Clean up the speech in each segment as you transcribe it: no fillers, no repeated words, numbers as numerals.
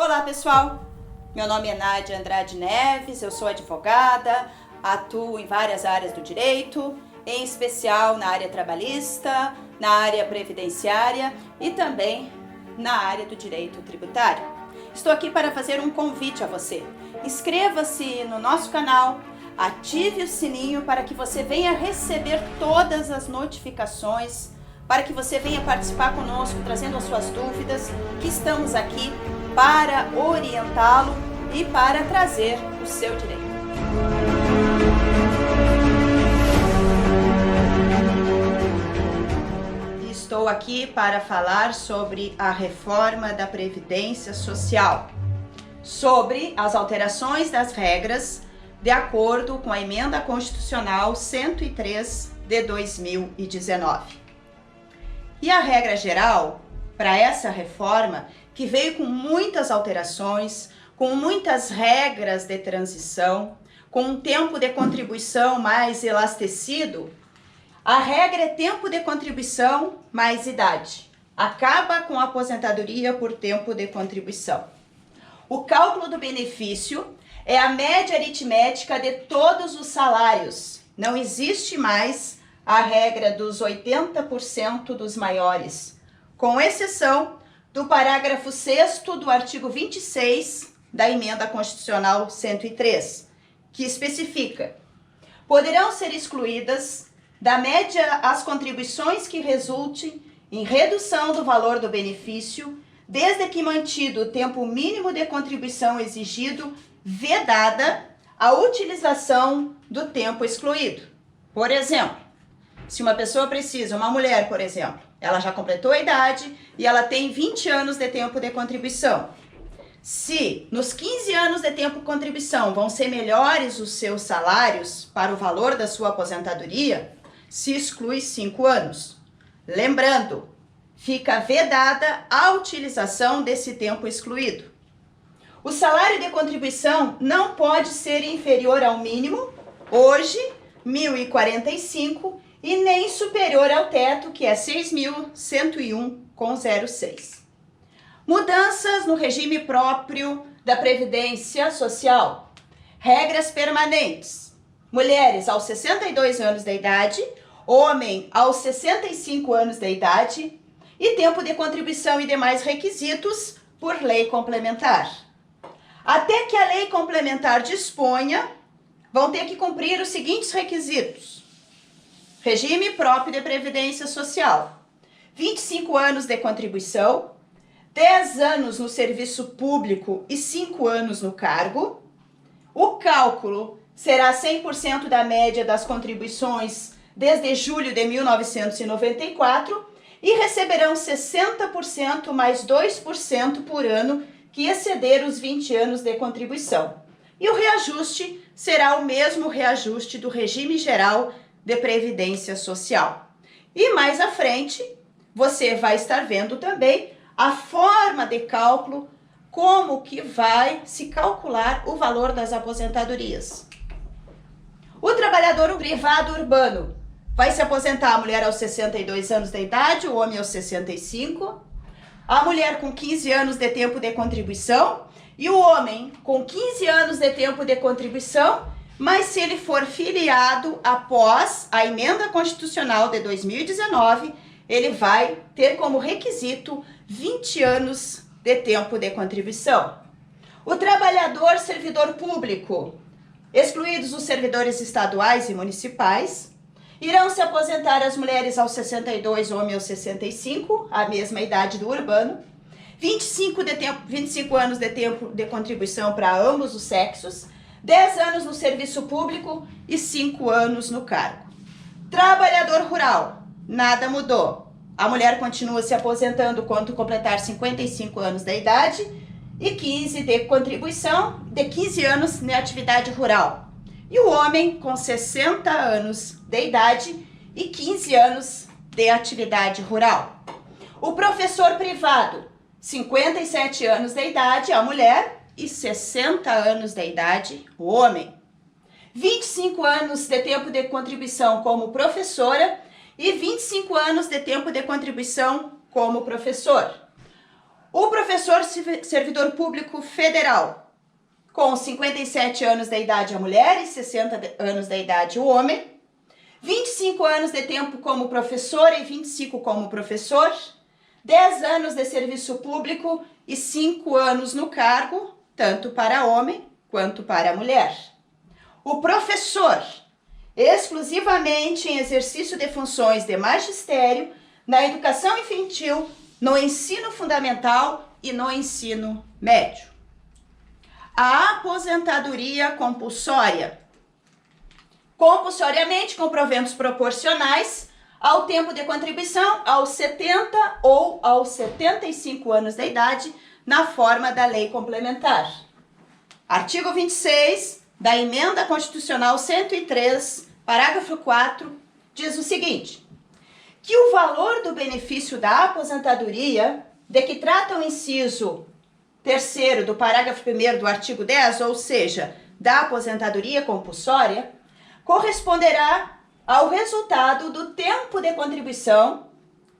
Olá pessoal, meu nome é Nádia Andrade Neves, eu sou advogada, atuo em várias áreas do direito, em especial na área trabalhista, na área previdenciária e também na área do direito tributário. Estou aqui para fazer um convite a você. Inscreva-se no nosso canal, ative o sininho para que você venha receber todas as notificações, para que você venha participar conosco, trazendo as suas dúvidas, que estamos aqui para orientá-lo e para trazer o seu direito. Estou aqui para falar sobre a reforma da Previdência Social, sobre as alterações das regras de acordo com a Emenda Constitucional 103 de 2019. E a regra geral para essa reforma, que veio com muitas alterações, com muitas regras de transição, com um tempo de contribuição mais elastecido, a regra é tempo de contribuição mais idade. Acaba com a aposentadoria por tempo de contribuição. O cálculo do benefício é a média aritmética de todos os salários. Não existe mais a regra dos 80% dos maiores, com exceção do parágrafo 6º do artigo 26 da Emenda Constitucional 103, que especifica: poderão ser excluídas da média as contribuições que resultem em redução do valor do benefício, desde que mantido o tempo mínimo de contribuição exigido, vedada a utilização do tempo excluído. Por exemplo, se uma pessoa precisa, uma mulher, por exemplo, ela já completou a idade e ela tem 20 anos de tempo de contribuição. Se nos 15 anos de tempo de contribuição vão ser melhores os seus salários para o valor da sua aposentadoria, se exclui 5 anos. Lembrando, fica vedada a utilização desse tempo excluído. O salário de contribuição não pode ser inferior ao mínimo, hoje, R$ 1.045, e nem superior ao teto, que é R$ 6.101,06. Mudanças no regime próprio da Previdência Social. Regras permanentes. Mulheres aos 62 anos de idade, homem aos 65 anos de idade e tempo de contribuição e demais requisitos por lei complementar. Até que a lei complementar disponha, vão ter que cumprir os seguintes requisitos: regime próprio de Previdência Social, 25 anos de contribuição, 10 anos no serviço público e 5 anos no cargo. O cálculo será 100% da média das contribuições desde julho de 1994 e receberão 60% mais 2% por ano que exceder os 20 anos de contribuição. E o reajuste será o mesmo reajuste do regime geral de Previdência Social. E mais à frente, você vai estar vendo também a forma de cálculo, como que vai se calcular o valor das aposentadorias. O trabalhador privado urbano vai se aposentar, a mulher aos 62 anos de idade, o homem aos 65, a mulher com 15 anos de tempo de contribuição e o homem com 15 anos de tempo de contribuição, mas se ele for filiado após a Emenda Constitucional de 2019, ele vai ter como requisito 20 anos de tempo de contribuição. O trabalhador servidor público, excluídos os servidores estaduais e municipais, irão se aposentar as mulheres aos 62, homem aos 65, a mesma idade do urbano, 25 anos de tempo de contribuição para ambos os sexos, 10 anos no serviço público e 5 anos no cargo. Trabalhador rural, nada mudou. A mulher continua se aposentando quando completar 55 anos de idade e 15 de contribuição, de 15 anos na atividade rural. E o homem com 60 anos de idade e 15 anos de atividade rural. O professor privado, 57 anos de idade, a mulher, e 60 anos de idade, o homem. 25 anos de tempo de contribuição como professora e 25 anos de tempo de contribuição como professor. O professor servidor público federal, com 57 anos da idade a mulher e 60 anos da idade o homem, 25 anos de tempo como professor e 25 como professor, 10 anos de serviço público e 5 anos no cargo, tanto para homem quanto para mulher. O professor, exclusivamente em exercício de funções de magistério, na educação infantil, no ensino fundamental e no ensino médio. A aposentadoria compulsória. Compulsoriamente com proventos proporcionais ao tempo de contribuição aos 70 ou aos 75 anos de idade, na forma da lei complementar. Artigo 26 da Emenda Constitucional 103, parágrafo 4, diz o seguinte: que o valor do benefício da aposentadoria, de que trata o inciso 3º do parágrafo 1º do artigo 10, ou seja, da aposentadoria compulsória, corresponderá ao resultado do tempo de contribuição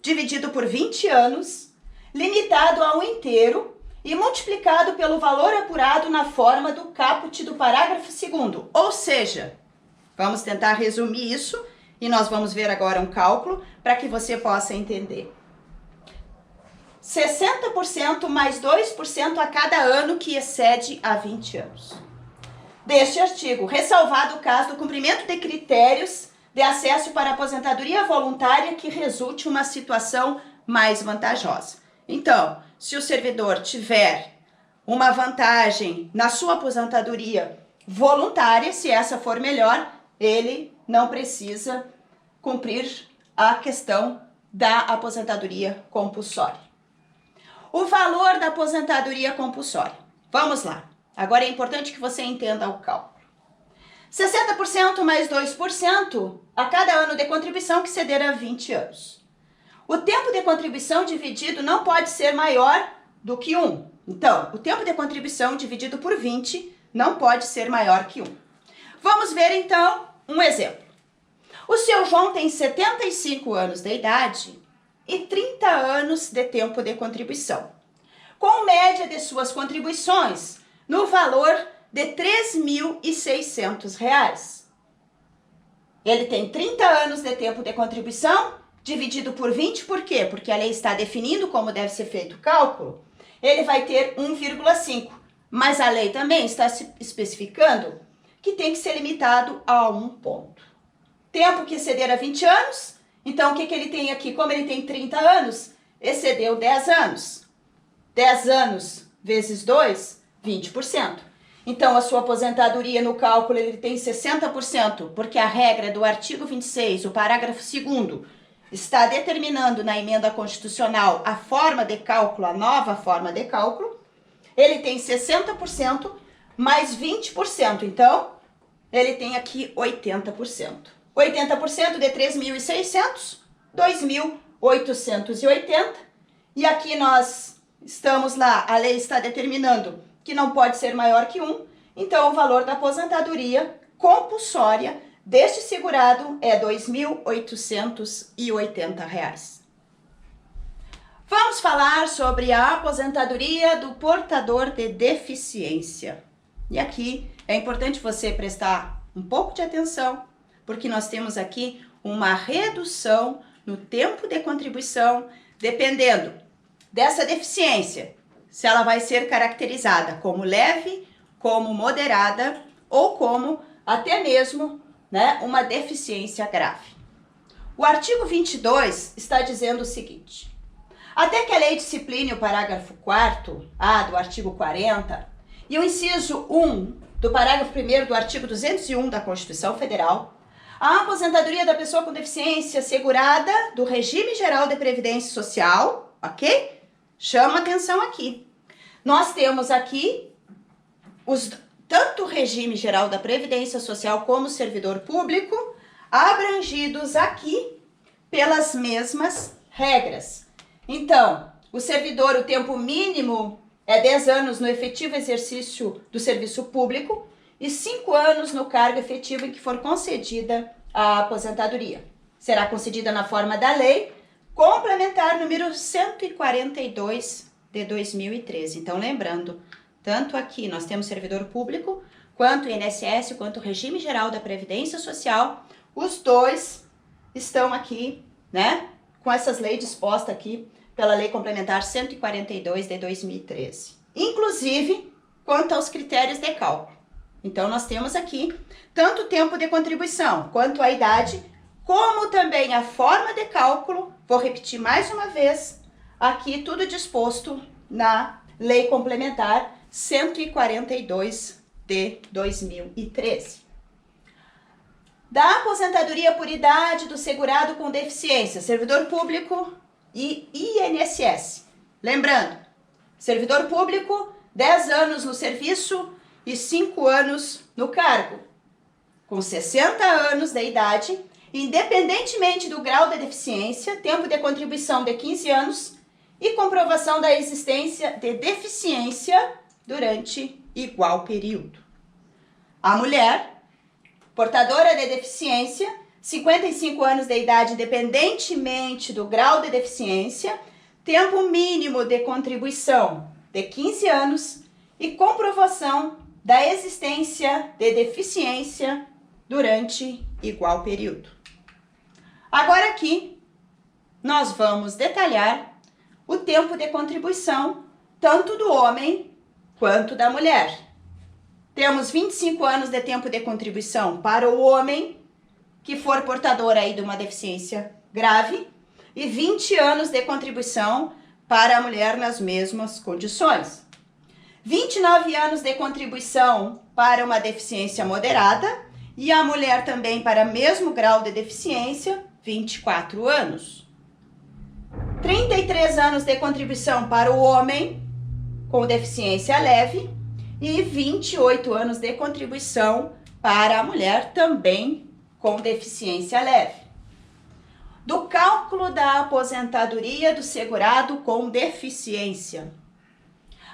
dividido por 20 anos, limitado a 1 inteiro e multiplicado pelo valor apurado na forma do caput do parágrafo 2º. Ou seja, vamos tentar resumir isso e nós vamos ver agora um cálculo para que você possa entender. 60% mais 2% a cada ano que excede a 20 anos. Deste artigo, ressalvado o caso do cumprimento de critérios de acesso para aposentadoria voluntária que resulte uma situação mais vantajosa. Então, se o servidor tiver uma vantagem na sua aposentadoria voluntária, se essa for melhor, ele não precisa cumprir a questão da aposentadoria compulsória. O valor da aposentadoria compulsória. Vamos lá. Agora é importante que você entenda o cálculo. 60% mais 2% a cada ano de contribuição que exceder a 20 anos. O tempo de contribuição dividido não pode ser maior do que 1. Então, o tempo de contribuição dividido por 20 não pode ser maior que 1. Vamos ver então um exemplo. O seu João tem 75 anos de idade e 30 anos de tempo de contribuição, com média de suas contribuições no valor de R$ 3.600. Ele tem 30 anos de tempo de contribuição, dividido por 20, por quê? Porque a lei está definindo como deve ser feito o cálculo. Ele vai ter 1,5, mas a lei também está especificando que tem que ser limitado a 1 ponto. Tempo que exceder a 20 anos, então o que ele tem aqui? Como ele tem 30 anos, excedeu 10 anos. 10 anos vezes 2, 20%. Então, a sua aposentadoria no cálculo ele tem 60%, porque a regra do artigo 26, o parágrafo 2º, está determinando na emenda constitucional a forma de cálculo, a nova forma de cálculo. Ele tem 60% mais 20%, então ele tem aqui 80%. 80% de 3.600, 2.880, e aqui nós estamos lá, a lei está determinando que não pode ser maior que 1, então o valor da aposentadoria compulsória deste segurado é R$ 2.880. Vamos falar sobre a aposentadoria do portador de deficiência. E aqui é importante você prestar um pouco de atenção, porque nós temos aqui uma redução no tempo de contribuição, dependendo dessa deficiência, se ela vai ser caracterizada como leve, como moderada ou como até mesmo, uma deficiência grave. O artigo 22 está dizendo o seguinte: até que a lei discipline o parágrafo 4º do artigo 40 e o inciso 1 do parágrafo 1º do artigo 201 da Constituição Federal, a aposentadoria da pessoa com deficiência segurada do regime geral de previdência social, ok? Chama atenção aqui. Nós temos aqui tanto o regime geral da previdência social como o servidor público abrangidos aqui pelas mesmas regras. Então, o servidor, o tempo mínimo é 10 anos no efetivo exercício do serviço público e 5 anos no cargo efetivo em que for concedida a aposentadoria. Será concedida na forma da lei complementar número 142 de 2013. Então, lembrando, tanto aqui nós temos servidor público, quanto o INSS, quanto o Regime Geral da Previdência Social, os dois estão aqui, né, com essas leis dispostas aqui pela Lei Complementar 142 de 2013. Inclusive, quanto aos critérios de cálculo. Então, nós temos aqui tanto o tempo de contribuição, quanto a idade, como também a forma de cálculo. Vou repetir mais uma vez, aqui tudo disposto na Lei Complementar 142 de 2013. Da aposentadoria por idade do segurado com deficiência, servidor público e INSS. Lembrando, servidor público, 10 anos no serviço e 5 anos no cargo. Com 60 anos de idade, independentemente do grau de deficiência, tempo de contribuição de 15 anos e comprovação da existência de deficiência durante igual período. A mulher, portadora de deficiência, 55 anos de idade, independentemente do grau de deficiência, tempo mínimo de contribuição de 15 anos e comprovação da existência de deficiência durante igual período. Agora aqui, nós vamos detalhar o tempo de contribuição tanto do homem quanto da mulher. Temos 25 anos de tempo de contribuição para o homem que for portador aí de uma deficiência grave e 20 anos de contribuição para a mulher nas mesmas condições. 29 anos de contribuição para uma deficiência moderada e a mulher também para mesmo grau de deficiência, 24 anos. 33 anos de contribuição para o homem com deficiência leve e 28 anos de contribuição para a mulher também com deficiência leve. Do cálculo da aposentadoria do segurado com deficiência.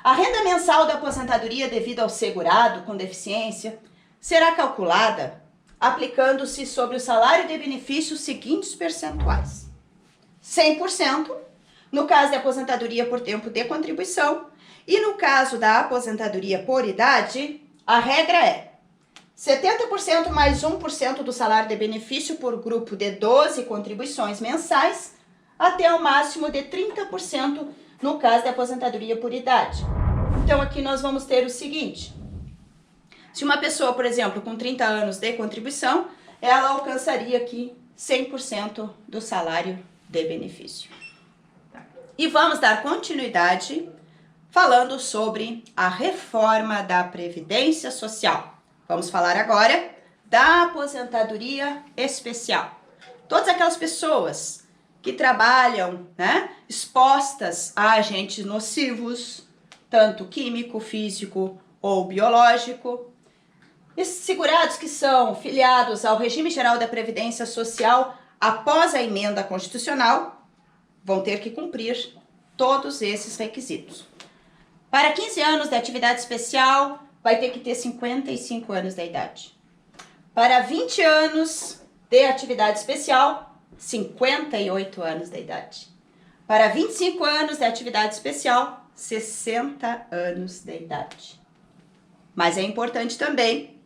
A renda mensal da aposentadoria devida ao segurado com deficiência será calculada aplicando-se sobre o salário de benefício os seguintes percentuais. 100% no caso de aposentadoria por tempo de contribuição e no caso da aposentadoria por idade, a regra é 70% mais 1% do salário de benefício por grupo de 12 contribuições mensais até o máximo de 30% no caso de aposentadoria por idade. Então, aqui nós vamos ter o seguinte. Se uma pessoa, por exemplo, com 30 anos de contribuição, ela alcançaria aqui 100% do salário de benefício. E vamos dar continuidade falando sobre a reforma da Previdência Social. Vamos falar agora da aposentadoria especial. Todas aquelas pessoas que trabalham, né, expostas a agentes nocivos, tanto químico, físico ou biológico. Esses segurados que são filiados ao Regime Geral da Previdência Social após a emenda constitucional vão ter que cumprir todos esses requisitos. Para 15 anos de atividade especial, vai ter que ter 55 anos de idade. Para 20 anos de atividade especial, 58 anos de idade. Para 25 anos de atividade especial, 60 anos de idade. Mas é importante também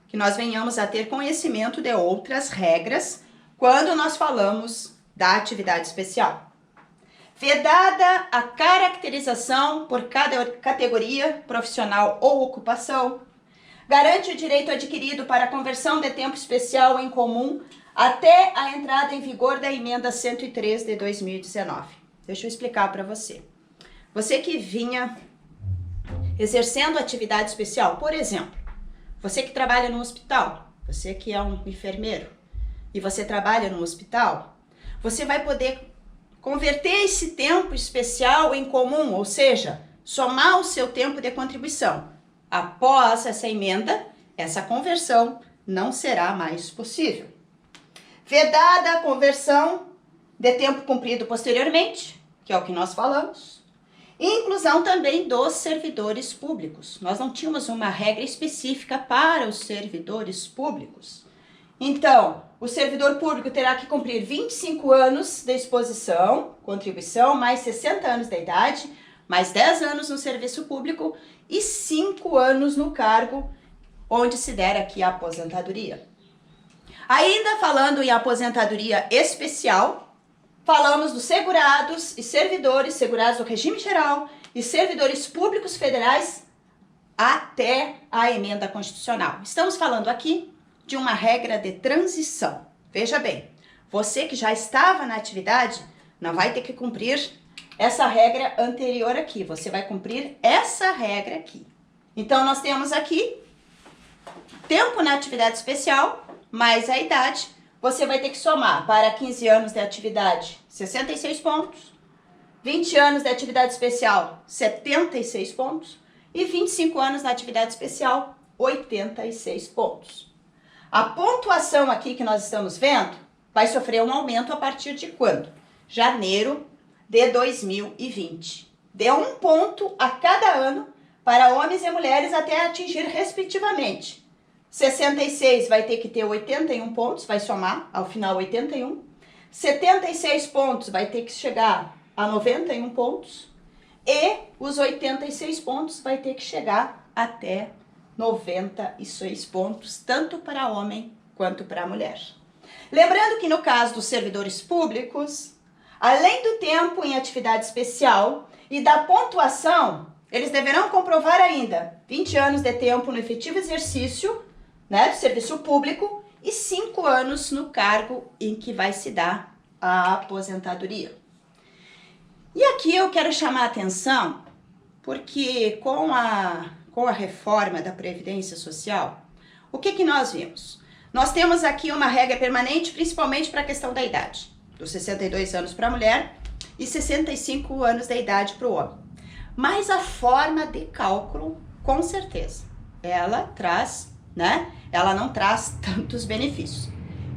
que nós venhamos a ter conhecimento de outras regras quando nós falamos da atividade especial. Vedada a caracterização por cada categoria profissional ou ocupação, garante o direito adquirido para a conversão de tempo especial em comum até a entrada em vigor da emenda 103 de 2019. Deixa eu explicar para você. Você que vinha exercendo atividade especial, por exemplo, você que trabalha no hospital, você que é um enfermeiro e você trabalha no hospital, você vai poder converter esse tempo especial em comum, ou seja, somar o seu tempo de contribuição. Após essa emenda, essa conversão não será mais possível. Vedada a conversão de tempo cumprido posteriormente, que é o que nós falamos, e inclusão também dos servidores públicos. Nós não tínhamos uma regra específica para os servidores públicos. Então, o servidor público terá que cumprir 25 anos de exposição, contribuição, mais 60 anos de idade, mais 10 anos no serviço público e 5 anos no cargo onde se der aqui a aposentadoria. Ainda falando em aposentadoria especial, falamos dos segurados e servidores segurados do regime geral e servidores públicos federais até a emenda constitucional. Estamos falando aqui de uma regra de transição. Veja bem, você que já estava na atividade não vai ter que cumprir essa regra anterior aqui, você vai cumprir essa regra aqui. Então, nós temos aqui tempo na atividade especial, mais a idade, você vai ter que somar para 15 anos de atividade, 66 pontos, 20 anos de atividade especial, 76 pontos, e 25 anos na atividade especial, 86 pontos. A pontuação aqui que nós estamos vendo vai sofrer um aumento a partir de quando? Janeiro de 2020. De 1 ponto a cada ano para homens e mulheres até atingir respectivamente. 66 vai ter que ter 81 pontos, vai somar ao final 81. 76 pontos vai ter que chegar a 91 pontos. E os 86 pontos vai ter que chegar até 96 pontos, tanto para homem quanto para mulher. Lembrando que no caso dos servidores públicos, além do tempo em atividade especial e da pontuação, eles deverão comprovar ainda 20 anos de tempo no efetivo exercício, né, do serviço público e 5 anos no cargo em que vai se dar a aposentadoria. E aqui eu quero chamar a atenção porque com a reforma da Previdência Social, o que nós vimos? Nós temos aqui uma regra permanente, principalmente para a questão da idade. Dos 62 anos para a mulher e 65 anos da idade para o homem. Mas a forma de cálculo, com certeza, ela traz, né? Ela não traz tantos benefícios.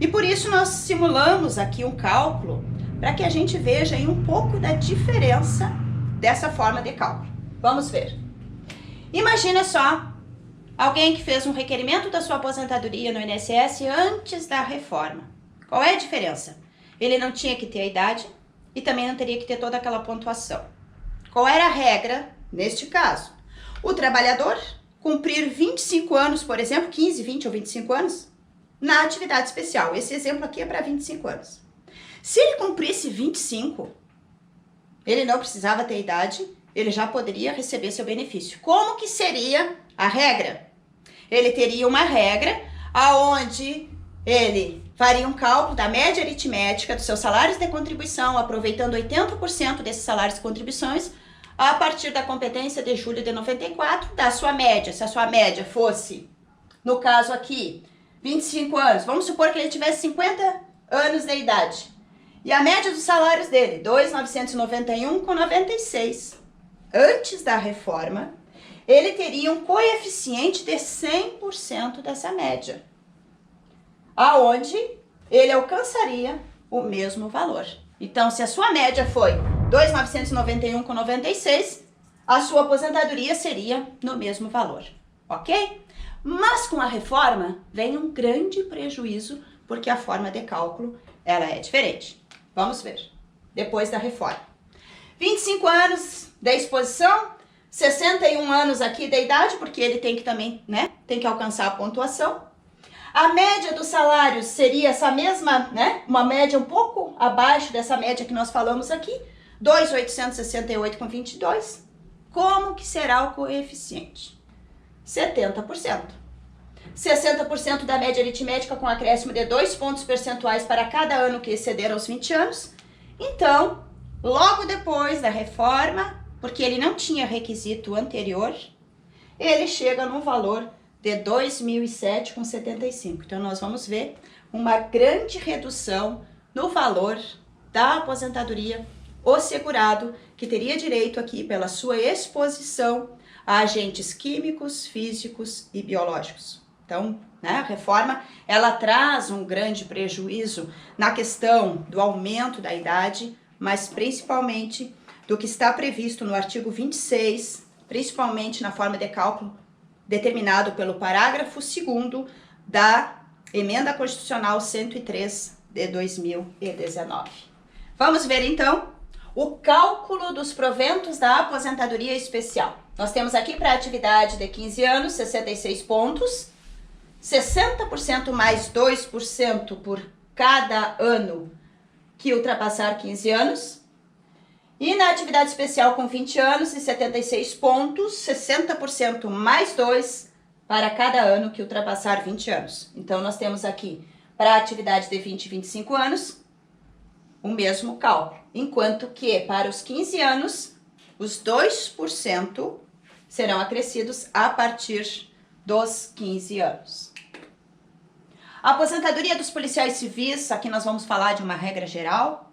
E por isso nós simulamos aqui um cálculo para que a gente veja aí um pouco da diferença dessa forma de cálculo. Vamos ver. Imagina só alguém que fez um requerimento da sua aposentadoria no INSS antes da reforma. Qual é a diferença? Ele não tinha que ter a idade e também não teria que ter toda aquela pontuação. Qual era a regra neste caso? O trabalhador cumprir 25 anos, por exemplo, 15, 20 ou 25 anos, na atividade especial. Esse exemplo aqui é para 25 anos. Se ele cumprisse 25, ele não precisava ter idade, ele já poderia receber seu benefício. Como que seria a regra? Ele teria uma regra aonde ele faria um cálculo da média aritmética dos seus salários de contribuição, aproveitando 80% desses salários de contribuições, a partir da competência de julho de 94, da sua média. Se a sua média fosse, no caso aqui, 25 anos, vamos supor que ele tivesse 50 anos de idade. E a média dos salários dele, 2.991,96. Antes da reforma, ele teria um coeficiente de 100% dessa média, aonde ele alcançaria o mesmo valor. Então, se a sua média foi 2.991,96, a sua aposentadoria seria no mesmo valor, ok? Mas com a reforma vem um grande prejuízo, porque a forma de cálculo ela é diferente. Vamos ver, depois da reforma. 25 anos de exposição, 61 anos aqui de idade, porque ele tem que também, né, tem que alcançar a pontuação. A média dos salários seria essa mesma, né, uma média um pouco abaixo dessa média que nós falamos aqui, 2.868,22. Como que será o coeficiente? 70%. 60% da média aritmética com acréscimo de 2 pontos percentuais para cada ano que exceder aos 20 anos. Então, logo depois da reforma, porque ele não tinha requisito anterior, ele chega num valor de 2.007,75. Então, nós vamos ver uma grande redução no valor da aposentadoria, o segurado que teria direito aqui pela sua exposição a agentes químicos, físicos e biológicos. Então, né, a reforma, ela traz um grande prejuízo na questão do aumento da idade, mas principalmente do que está previsto no artigo 26, principalmente na forma de cálculo determinado pelo parágrafo 2º da Emenda Constitucional 103 de 2019. Vamos ver então o cálculo dos proventos da aposentadoria especial. Nós temos aqui para a atividade de 15 anos, 66 pontos, 60% mais 2% por cada ano que ultrapassar 15 anos. E na atividade especial com 20 anos e 76 pontos, 60% mais 2% para cada ano que ultrapassar 20 anos. Então, nós temos aqui, para a atividade de 20 e 25 anos, o mesmo cálculo. Enquanto que, para os 15 anos, os 2% serão acrescidos a partir dos 15 anos. A aposentadoria dos policiais civis, aqui nós vamos falar de uma regra geral,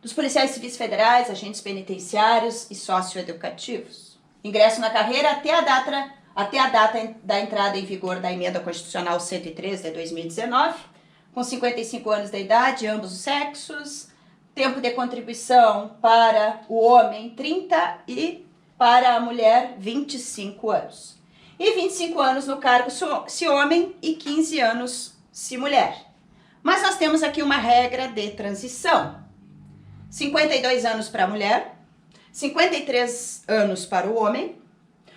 dos policiais civis federais, agentes penitenciários e socioeducativos. Ingresso na carreira até a data da entrada em vigor da Emenda Constitucional 103 de 2019, com 55 anos de idade, ambos os sexos, tempo de contribuição para o homem 30 e para a mulher 25 anos. E 25 anos no cargo se homem e 15 anos se mulher. Mas nós temos aqui uma regra de transição. 52 anos para a mulher, 53 anos para o homem,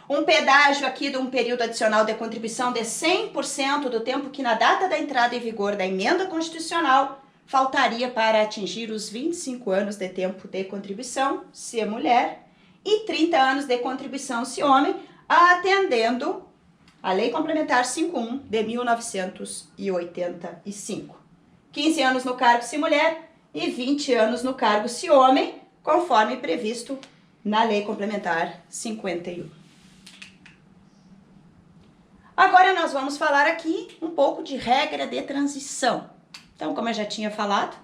um pedágio aqui de um período adicional de contribuição de 100% do tempo que na data da entrada em vigor da emenda constitucional faltaria para atingir os 25 anos de tempo de contribuição, se mulher, e 30 anos de contribuição, se homem, atendendo a Lei Complementar 51 de 1985. 15 anos no cargo se mulher e 20 anos no cargo se homem, conforme previsto na Lei Complementar 51. Agora nós vamos falar aqui um pouco de regra de transição. Então, como eu já tinha falado,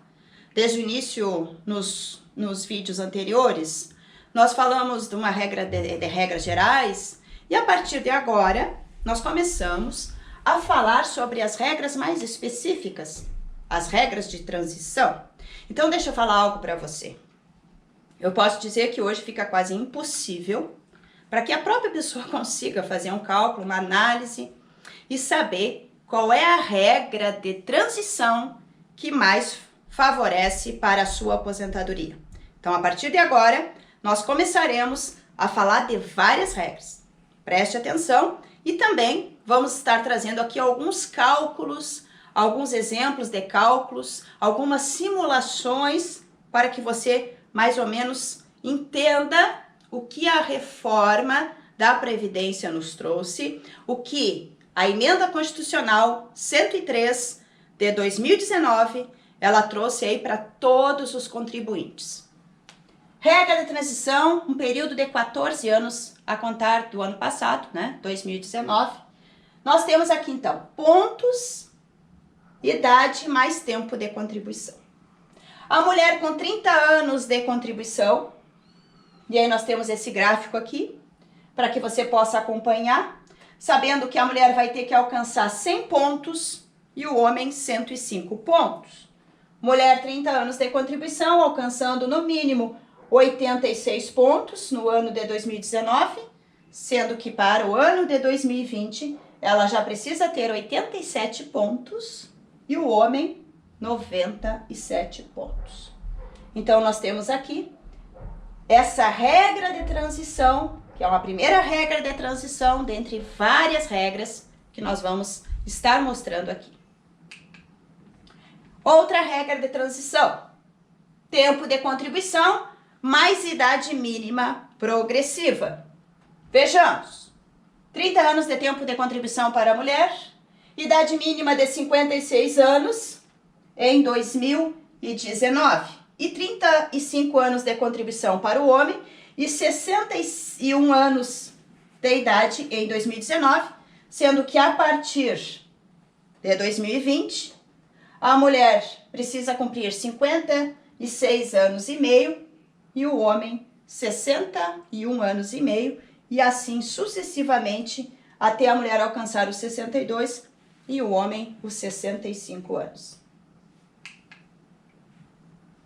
desde o início nos vídeos anteriores, nós falamos de uma regra de regras gerais e a partir de agora nós começamos a falar sobre as regras mais específicas, as regras de transição. Então, deixa eu falar algo para você. Eu posso dizer que hoje fica quase impossível para que a própria pessoa consiga fazer um cálculo, uma análise e saber qual é a regra de transição que mais favorece para a sua aposentadoria. Então, a partir de agora, nós começaremos a falar de várias regras. Preste atenção e também vamos estar trazendo aqui alguns cálculos, alguns exemplos de cálculos, algumas simulações para que você mais ou menos entenda o que a reforma da Previdência nos trouxe, o que a Emenda Constitucional 103 de 2019, ela trouxe aí para todos os contribuintes. Regra de transição, um período de 14 anos a contar do ano passado, né, 2019. Nós temos aqui então pontos, idade mais tempo de contribuição. A mulher com 30 anos de contribuição, e aí nós temos esse gráfico aqui, para que você possa acompanhar, sabendo que a mulher vai ter que alcançar 100 pontos e o homem 105 pontos. Mulher 30 anos de contribuição, alcançando no mínimo 86 pontos no ano de 2019, sendo que para o ano de 2020 ela já precisa ter 87 pontos e o homem 97 pontos. Então nós temos aqui essa regra de transição, que é uma primeira regra de transição dentre várias regras que nós vamos estar mostrando aqui. Outra regra de transição, tempo de contribuição mais idade mínima progressiva. Vejamos, 30 anos de tempo de contribuição para a mulher, idade mínima de 56 anos em 2019 e 35 anos de contribuição para o homem e 61 anos de idade em 2019, sendo que a partir de 2020 a mulher precisa cumprir 56 anos e meio e o homem 61 anos e meio e assim sucessivamente até a mulher alcançar os 62 e o homem os 65 anos.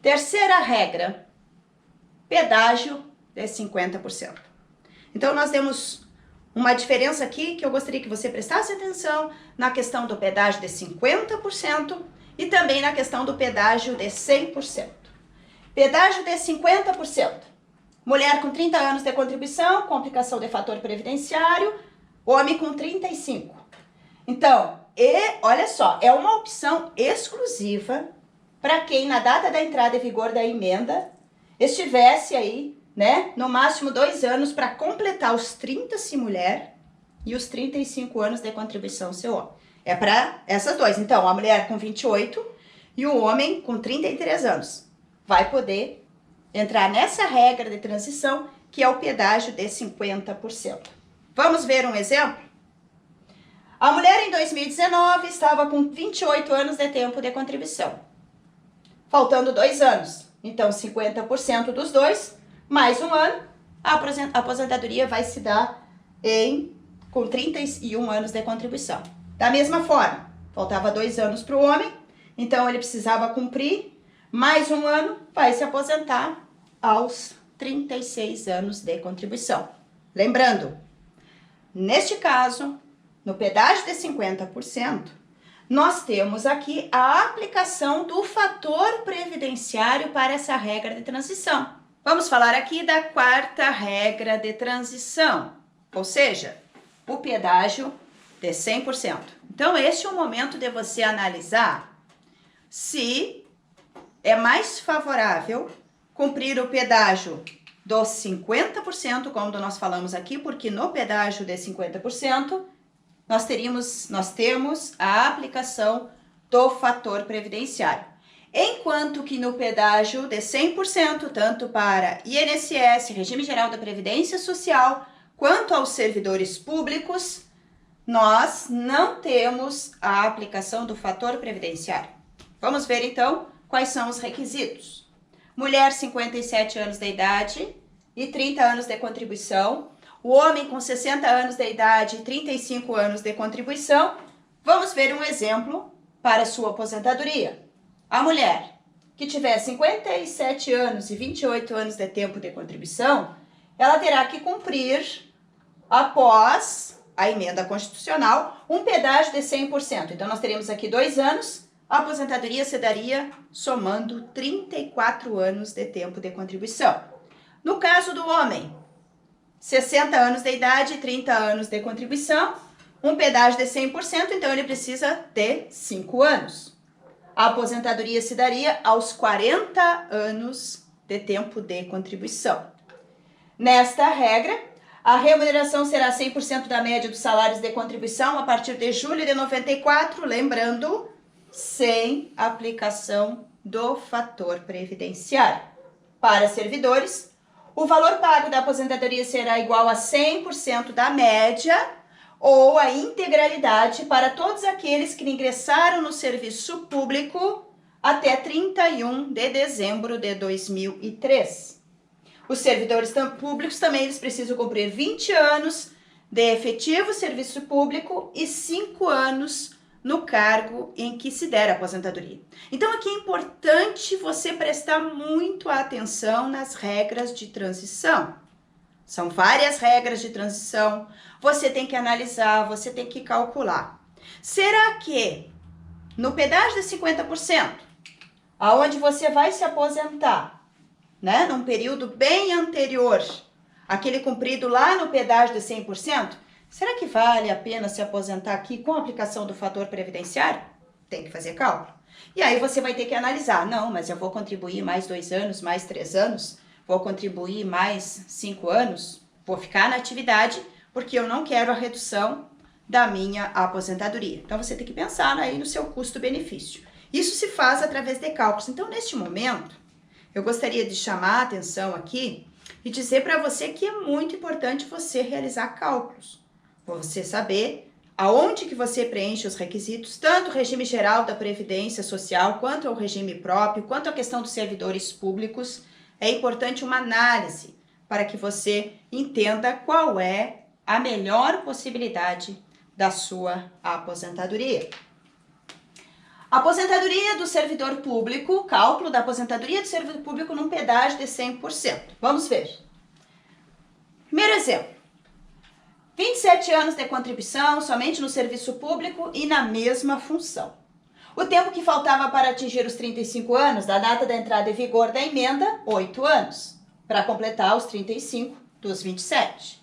Terceira regra, pedágio de 50%. Então nós temos uma diferença aqui que eu gostaria que você prestasse atenção na questão do pedágio de 50% e também na questão do pedágio de 100%. Pedágio de 50%. Mulher com 30 anos de contribuição, com aplicação de fator previdenciário, homem com 35. Então, olha só, é uma opção exclusiva para quem na data da entrada em vigor da emenda estivesse aí, né, no máximo 2 anos para completar os 30 se mulher e os 35 anos de contribuição se homem. É para essas duas. Então, a mulher com 28 e o homem com 33 anos vai poder entrar nessa regra de transição, que é o pedágio de 50%. Vamos ver um exemplo? A mulher em 2019 estava com 28 anos de tempo de contribuição, faltando 2 anos. Então, 50% dos dois, mais um ano, a aposentadoria vai se dar com 31 anos de contribuição. Da mesma forma, faltava 2 anos para o homem, então ele precisava cumprir mais um ano, vai se aposentar aos 36 anos de contribuição. Lembrando, neste caso, no pedágio de 50%, nós temos aqui a aplicação do fator previdenciário para essa regra de transição. Vamos falar aqui da quarta regra de transição, ou seja, o pedágio de 100%. Então, este é o momento de você analisar se é mais favorável cumprir o pedágio dos 50%, como nós falamos aqui, porque no pedágio de 50%, nós temos a aplicação do fator previdenciário. Enquanto que no pedágio de 100%, tanto para INSS, Regime Geral da Previdência Social, quanto aos servidores públicos, nós não temos a aplicação do fator previdenciário. Vamos ver então quais são os requisitos. Mulher, 57 anos de idade e 30 anos de contribuição. O homem com 60 anos de idade e 35 anos de contribuição. Vamos ver um exemplo para sua aposentadoria. A mulher que tiver 57 anos e 28 anos de tempo de contribuição, ela terá que cumprir, após a emenda constitucional, um pedágio de 100%. Então, nós teremos aqui 2 anos, a aposentadoria se daria somando 34 anos de tempo de contribuição. No caso do homem, 60 anos de idade e 30 anos de contribuição, um pedágio de 100%, então ele precisa de 5 anos. A aposentadoria se daria aos 40 anos de tempo de contribuição. Nesta regra, a remuneração será 100% da média dos salários de contribuição a partir de julho de 94, lembrando, sem aplicação do fator previdenciário. Para servidores, o valor pago da aposentadoria será igual a 100% da média ou a integralidade para todos aqueles que ingressaram no serviço público até 31 de dezembro de 2003. Os servidores públicos também eles precisam cumprir 20 anos de efetivo serviço público e 5 anos no cargo em que se der a aposentadoria. Então, aqui é importante você prestar muito atenção nas regras de transição. São várias regras de transição, você tem que analisar, você tem que calcular. Será que no pedágio de 50%, aonde você vai se aposentar, né, num período bem anterior, aquele cumprido lá no pedágio de 100%, será que vale a pena se aposentar aqui com a aplicação do fator previdenciário? Tem que fazer cálculo. E aí você vai ter que analisar, não, mas eu vou contribuir mais 2 anos, mais 3 anos, vou contribuir mais 5 anos, vou ficar na atividade porque eu não quero a redução da minha aposentadoria. Então, você tem que pensar aí no seu custo-benefício. Isso se faz através de cálculos. Então, neste momento, eu gostaria de chamar a atenção aqui e dizer para você que é muito importante você realizar cálculos. Você saber aonde que você preenche os requisitos, tanto o regime geral da Previdência Social, quanto o regime próprio, quanto a questão dos servidores públicos. É importante uma análise para que você entenda qual é a melhor possibilidade da sua aposentadoria. Aposentadoria do servidor público, cálculo da aposentadoria do servidor público num pedágio de 100%. Vamos ver. Primeiro exemplo. 27 anos de contribuição somente no serviço público e na mesma função. O tempo que faltava para atingir os 35 anos, da data da entrada em vigor da emenda, 8 anos, para completar os 35 dos 27.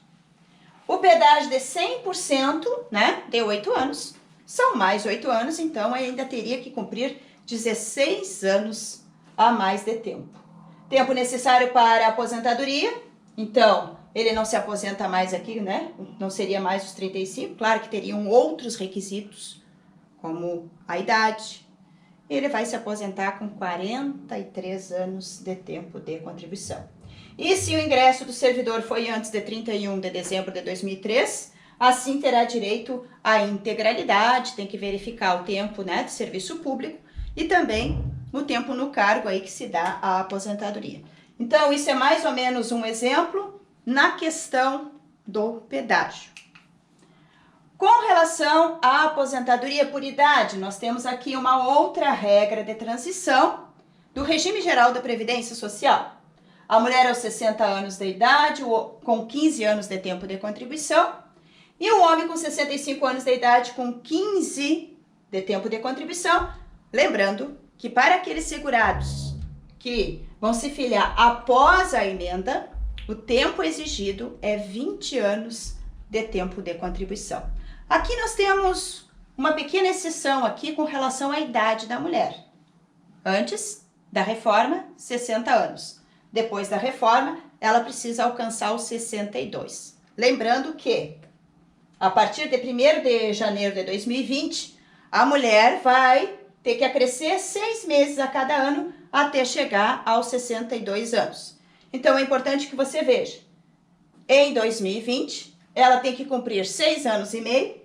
O pedágio de 100%, né, de 8 anos, são mais 8 anos, então ainda teria que cumprir 16 anos a mais de tempo. Tempo necessário para a aposentadoria, então ele não se aposenta mais aqui, né, não seria mais os 35, claro que teriam outros requisitos, como a idade. Ele vai se aposentar com 43 anos de tempo de contribuição. E se o ingresso do servidor foi antes de 31 de dezembro de 2003, assim terá direito à integralidade, tem que verificar o tempo, né, de serviço público e também o tempo no cargo aí que se dá à aposentadoria. Então, isso é mais ou menos um exemplo na questão do pedágio. Com relação à aposentadoria por idade, nós temos aqui uma outra regra de transição do regime geral da Previdência Social. A mulher aos 60 anos de idade, com 15 anos de tempo de contribuição, e o homem com 65 anos de idade, com 15 de tempo de contribuição. Lembrando que para aqueles segurados que vão se filiar após a emenda, o tempo exigido é 20 anos de tempo de contribuição. Aqui nós temos uma pequena exceção aqui com relação à idade da mulher. Antes da reforma, 60 anos. Depois da reforma, ela precisa alcançar os 62. Lembrando que, a partir de 1º de janeiro de 2020, a mulher vai ter que acrescer 6 meses a cada ano até chegar aos 62 anos. Então, é importante que você veja. Em 2020, ela tem que cumprir 6 anos e meio.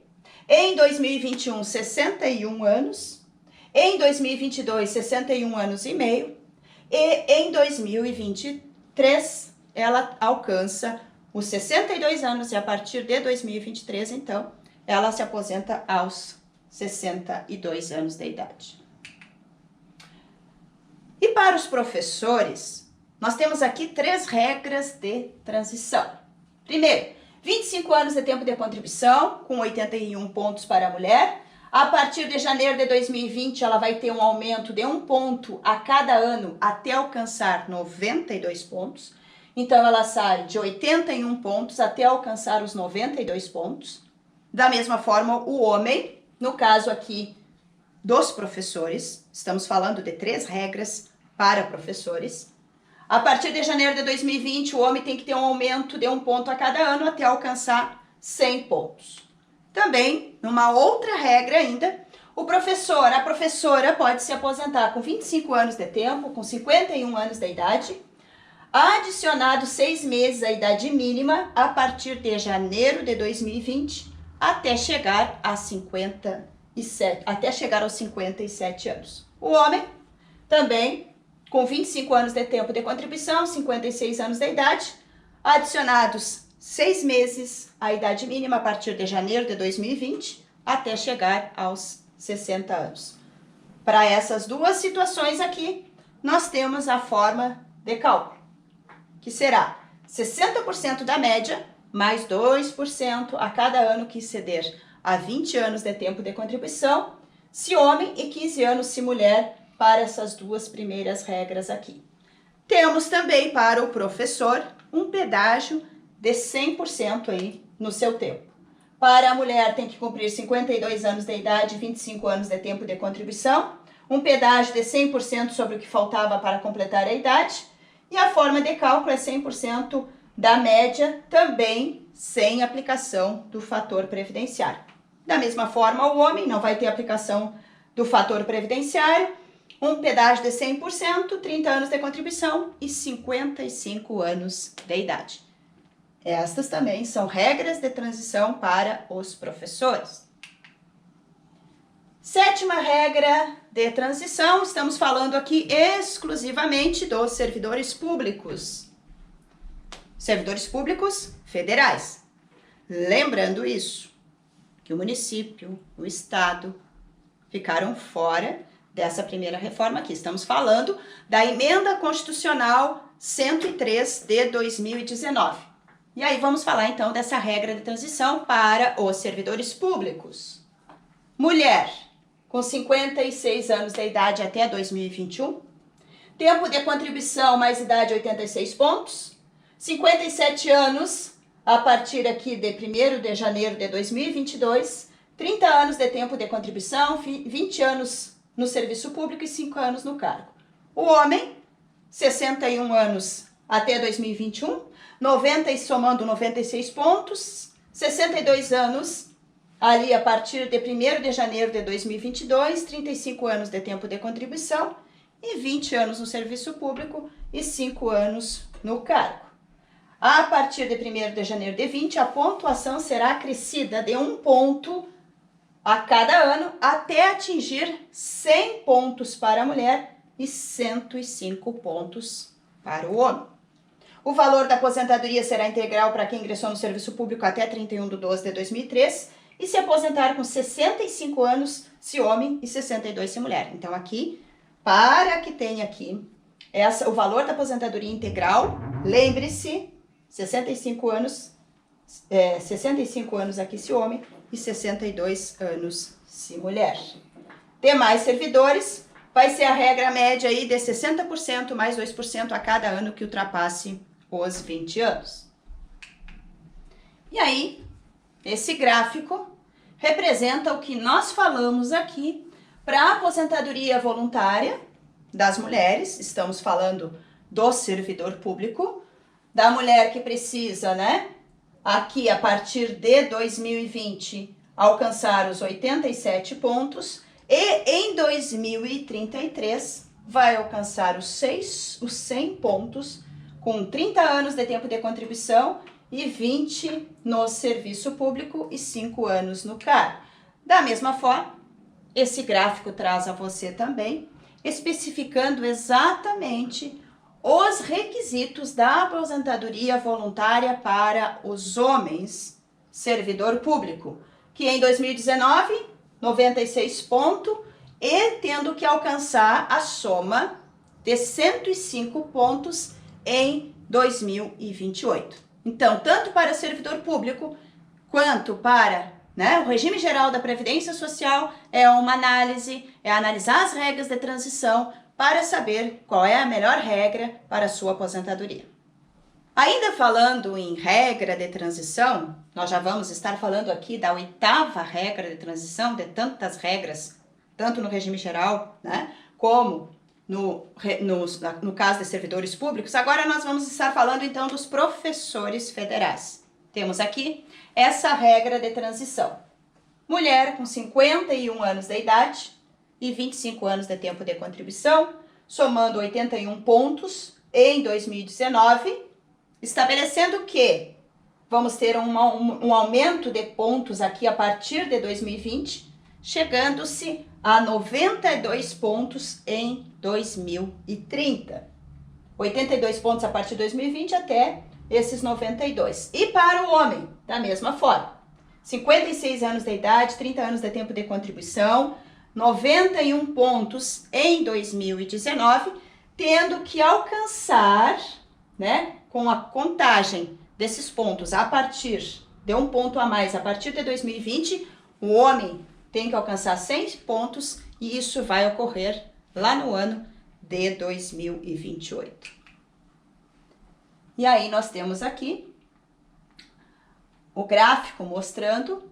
Em 2021, 61 anos. Em 2022, 61 anos e meio. E em 2023, ela alcança os 62 anos e a partir de 2023, então, ela se aposenta aos 62 anos de idade. E para os professores, nós temos aqui 3 regras de transição. Primeiro, 25 anos de tempo de contribuição, com 81 pontos para a mulher. A partir de janeiro de 2020, ela vai ter um aumento de 1 ponto a cada ano até alcançar 92 pontos. Então, ela sai de 81 pontos até alcançar os 92 pontos. Da mesma forma, o homem, no caso aqui dos professores, estamos falando de 3 regras para professores. A partir de janeiro de 2020, o homem tem que ter um aumento de 1 ponto a cada ano até alcançar 100 pontos. Também, numa outra regra ainda, a professora pode se aposentar com 25 anos de tempo, com 51 anos de idade, adicionado 6 meses à idade mínima a partir de janeiro de 2020 até chegar a 57 anos. O homem também com 25 anos de tempo de contribuição, 56 anos de idade, adicionados 6 meses à idade mínima a partir de janeiro de 2020 até chegar aos 60 anos. Para essas duas situações aqui, nós temos a forma de cálculo, que será 60% da média mais 2% a cada ano que exceder a 20 anos de tempo de contribuição, se homem, e 15 anos se mulher, para essas duas primeiras regras aqui. Temos também para o professor um pedágio de 100% aí no seu tempo. Para a mulher tem que cumprir 52 anos de idade e 25 anos de tempo de contribuição, um pedágio de 100% sobre o que faltava para completar a idade, e a forma de cálculo é 100% da média, também sem aplicação do fator previdenciário. Da mesma forma, o homem não vai ter aplicação do fator previdenciário, um pedágio de 100%, 30 anos de contribuição e 55 anos de idade. Estas também são regras de transição para os professores. 7ª regra de transição, estamos falando aqui exclusivamente dos servidores públicos. Servidores públicos federais. Lembrando isso, que o município, o estado, ficaram fora dessa primeira reforma aqui. Estamos falando da Emenda Constitucional 103 de 2019. E aí vamos falar então dessa regra de transição para os servidores públicos. Mulher com 56 anos de idade até 2021. Tempo de contribuição mais idade 86 pontos. 57 anos a partir aqui de 1º de janeiro de 2022. 30 anos de tempo de contribuição, 20 anos no serviço público e 5 anos no cargo. O homem, 61 anos até 2021, 90 e somando 96 pontos, 62 anos ali a partir de 1º de janeiro de 2022, 35 anos de tempo de contribuição e 20 anos no serviço público e 5 anos no cargo. A partir de 1º de janeiro de 20, a pontuação será acrescida de 1 ponto a cada ano até atingir 100 pontos para a mulher e 105 pontos para o homem. O valor da aposentadoria será integral para quem ingressou no serviço público até 31/12 de 2003 e se aposentar com 65 anos se homem e 62 se mulher. Então aqui, para que tenha aqui o valor da aposentadoria integral, lembre-se, 65 anos aqui se homem e 62 anos se mulher. Demais servidores, vai ser a regra média aí de 60% mais 2% a cada ano que ultrapasse os 20 anos. E aí, esse gráfico representa o que nós falamos aqui para a aposentadoria voluntária das mulheres. Estamos falando do servidor público, da mulher que precisa, né? Aqui, a partir de 2020, alcançar os 87 pontos e em 2033 vai alcançar os 100 pontos com 30 anos de tempo de contribuição e 20 no serviço público e 5 anos no cargo. Da mesma forma, esse gráfico traz a você também, especificando exatamente os requisitos da aposentadoria voluntária para os homens servidor público, que em 2019, 96 pontos e tendo que alcançar a soma de 105 pontos em 2028. Então, tanto para servidor público quanto para o regime geral da Previdência Social, é uma análise, é analisar as regras de transição para saber qual é a melhor regra para a sua aposentadoria. Ainda falando em regra de transição, nós já vamos estar falando aqui da 8ª regra de transição, de tantas regras, tanto no regime geral, como no caso de servidores públicos. Agora nós vamos estar falando então dos professores federais. Temos aqui essa regra de transição. Mulher com 51 anos de idade e 25 anos de tempo de contribuição, somando 81 pontos em 2019, estabelecendo que vamos ter um aumento de pontos aqui a partir de 2020, chegando-se a 92 pontos em 2030. 82 pontos a partir de 2020 até esses 92. E para o homem, da mesma forma, 56 anos de idade, 30 anos de tempo de contribuição, 91 pontos em 2019, tendo que alcançar, com a contagem desses pontos a partir de um ponto a mais, a partir de 2020, o homem tem que alcançar 100 pontos e isso vai ocorrer lá no ano de 2028. E aí nós temos aqui o gráfico mostrando,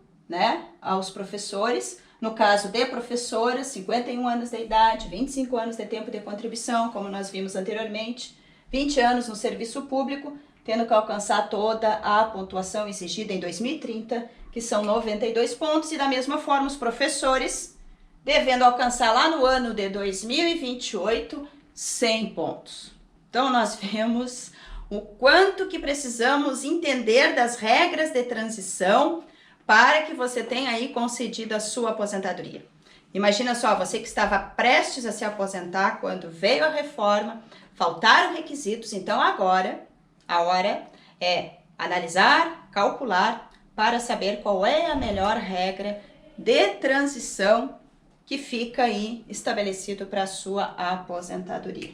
aos professores, no caso de professoras, 51 anos de idade, 25 anos de tempo de contribuição, como nós vimos anteriormente, 20 anos no serviço público, tendo que alcançar toda a pontuação exigida em 2030, que são 92 pontos, e da mesma forma os professores devendo alcançar lá no ano de 2028 100 pontos. Então nós vemos o quanto que precisamos entender das regras de transição para que você tenha aí concedido a sua aposentadoria. Imagina só, você que estava prestes a se aposentar quando veio a reforma, faltaram requisitos, então agora a hora é analisar, calcular, para saber qual é a melhor regra de transição que fica aí estabelecido para a sua aposentadoria.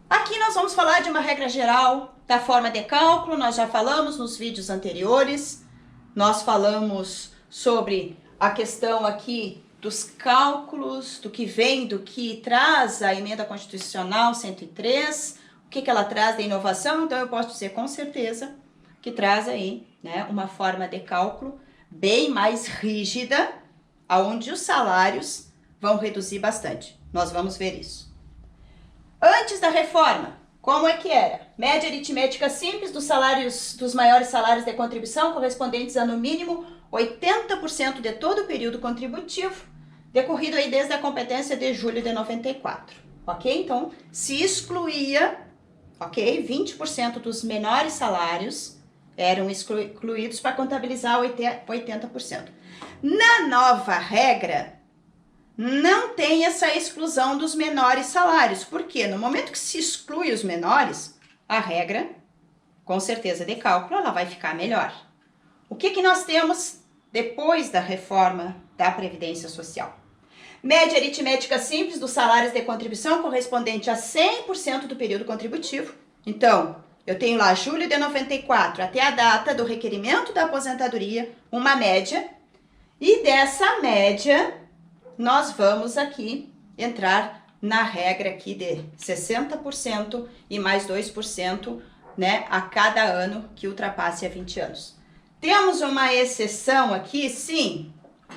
Aqui nós vamos falar de uma regra geral da forma de cálculo, nós já falamos nos vídeos anteriores, nós falamos sobre a questão aqui dos cálculos, do que traz a Emenda Constitucional 103, o que ela traz de inovação, então eu posso dizer com certeza que traz aí, né, uma forma de cálculo bem mais rígida, onde os salários vão reduzir bastante. Nós vamos ver isso. Antes da reforma, como é que era? Média aritmética simples dos maiores salários de contribuição correspondentes a no mínimo 80% de todo o período contributivo, decorrido aí desde a competência de julho de 94, ok? Então, se excluía, ok? 20% dos menores salários eram excluídos para contabilizar 80%. Na nova regra, não tem essa exclusão dos menores salários, porque no momento que se exclui os menores, a regra, com certeza de cálculo, ela vai ficar melhor. O que nós temos depois da reforma da Previdência Social? Média aritmética simples dos salários de contribuição correspondente a 100% do período contributivo. Então, eu tenho lá julho de 94 até a data do requerimento da aposentadoria, uma média, e dessa média nós vamos aqui entrar na regra aqui de 60% e mais 2%, né, a cada ano que ultrapasse a 20 anos. Temos uma exceção aqui, sim.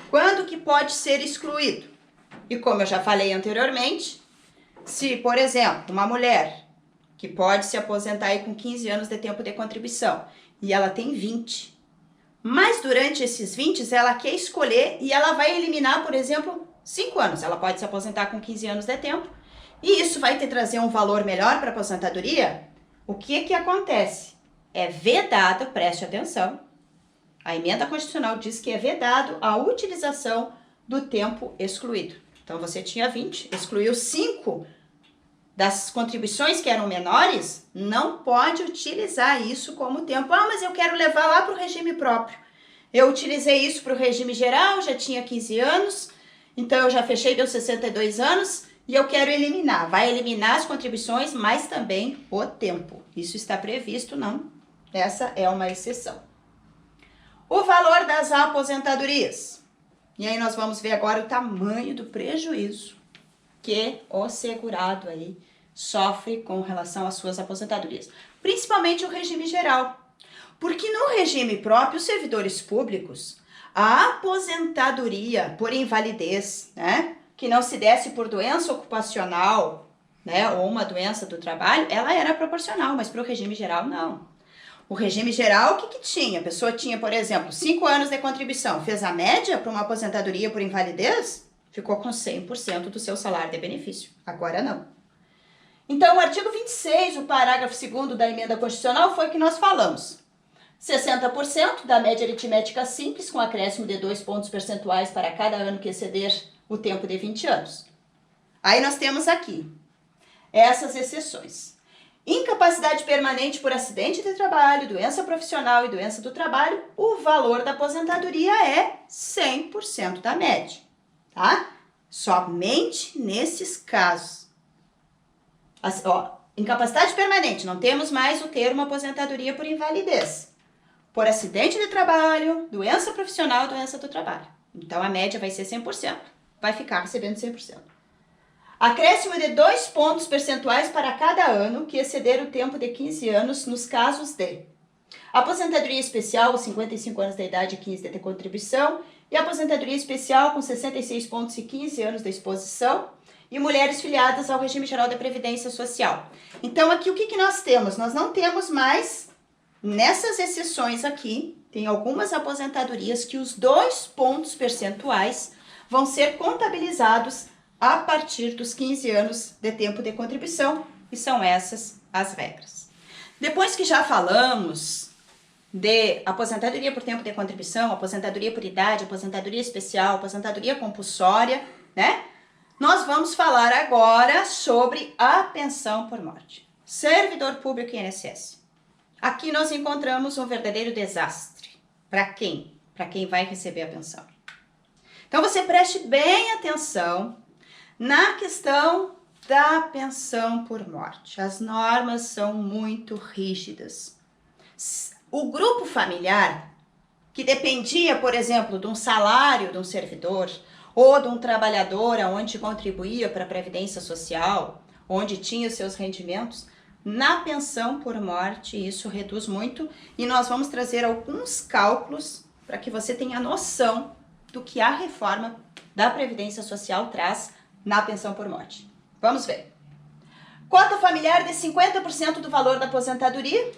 Quando que pode ser excluído? E como eu já falei anteriormente, se, por exemplo, uma mulher que pode se aposentar aí com 15 anos de tempo de contribuição e ela tem 20, mas durante esses 20 ela quer escolher e ela vai eliminar, por exemplo, 5 anos. Ela pode se aposentar com 15 anos de tempo e isso vai te trazer um valor melhor para a aposentadoria. O que acontece? É vedado, preste atenção, a Emenda Constitucional diz que é vedado a utilização do tempo excluído. Então, você tinha 20, excluiu 5 das contribuições que eram menores, não pode utilizar isso como tempo. Ah, mas eu quero levar lá para o regime próprio. Eu utilizei isso para o regime geral, já tinha 15 anos, então eu já fechei meus 62 anos e eu quero eliminar. Vai eliminar as contribuições, mas também o tempo. Isso está previsto, não? Essa é uma exceção. O valor das aposentadorias. E aí nós vamos ver agora o tamanho do prejuízo que o segurado aí sofre com relação às suas aposentadorias. Principalmente o regime geral. Porque no regime próprio, os servidores públicos, a aposentadoria por invalidez, né, que não se desse por doença ocupacional, né, ou uma doença do trabalho, ela era proporcional, mas para o regime geral não. O regime geral, o que tinha? A pessoa tinha, por exemplo, 5 anos de contribuição, fez a média para uma aposentadoria por invalidez, ficou com 100% do seu salário de benefício. Agora não. Então, o artigo 26, o parágrafo 2º da Emenda Constitucional foi o que nós falamos. 60% da média aritmética simples, com acréscimo de 2 pontos percentuais para cada ano que exceder o tempo de 20 anos. Aí nós temos aqui essas exceções. Incapacidade permanente por acidente de trabalho, doença profissional e doença do trabalho, o valor da aposentadoria é 100% da média, tá? Somente nesses casos. Incapacidade permanente, não temos mais o termo aposentadoria por invalidez. Por acidente de trabalho, doença profissional, doença do trabalho. Então, a média vai ser 100%, vai ficar recebendo 100%. Acréscimo de 2 pontos percentuais para cada ano que exceder o tempo de 15 anos nos casos de aposentadoria especial com 55 anos de idade e 15 de contribuição e aposentadoria especial com 66 pontos e 15 anos de exposição e mulheres filiadas ao regime geral da Previdência Social. Então, aqui o que nós temos? Nós não temos mais, nessas exceções aqui, tem algumas aposentadorias que os 2 pontos percentuais vão ser contabilizados a partir dos 15 anos de tempo de contribuição, e são essas as regras. Depois que já falamos de aposentadoria por tempo de contribuição, aposentadoria por idade, aposentadoria especial, aposentadoria compulsória, né? Nós vamos falar agora sobre a pensão por morte. Servidor público e INSS. Aqui nós encontramos um verdadeiro desastre. Para quem? Para quem vai receber a pensão. Então você preste bem atenção na questão da pensão por morte. As normas são muito rígidas. O grupo familiar, que dependia, por exemplo, de um salário de um servidor, ou de um trabalhador onde contribuía para a Previdência Social, onde tinha os seus rendimentos, na pensão por morte isso reduz muito e nós vamos trazer alguns cálculos para que você tenha noção do que a reforma da Previdência Social traz na pensão por morte. Vamos ver. Cota familiar de 50% do valor da aposentadoria,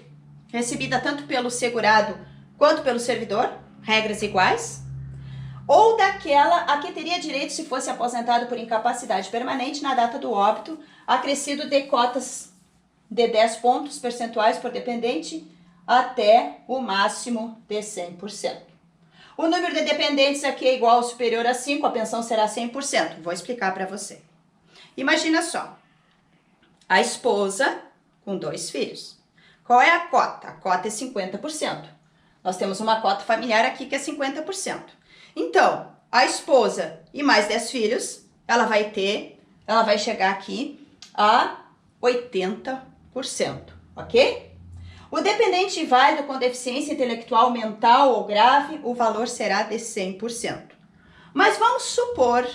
recebida tanto pelo segurado quanto pelo servidor, regras iguais, ou daquela a que teria direito se fosse aposentado por incapacidade permanente na data do óbito, acrescido de cotas de 10 pontos percentuais por dependente até o máximo de 100%. O número de dependentes aqui é igual ou superior a 5, a pensão será 100%. Vou explicar para você. Imagina só, a esposa com 2 filhos. Qual é a cota? A cota é 50%. Nós temos uma cota familiar aqui que é 50%. Então, a esposa e mais 10 filhos, ela vai chegar aqui a 80%, ok? O dependente inválido com deficiência intelectual, mental ou grave, o valor será de 100%. Mas vamos supor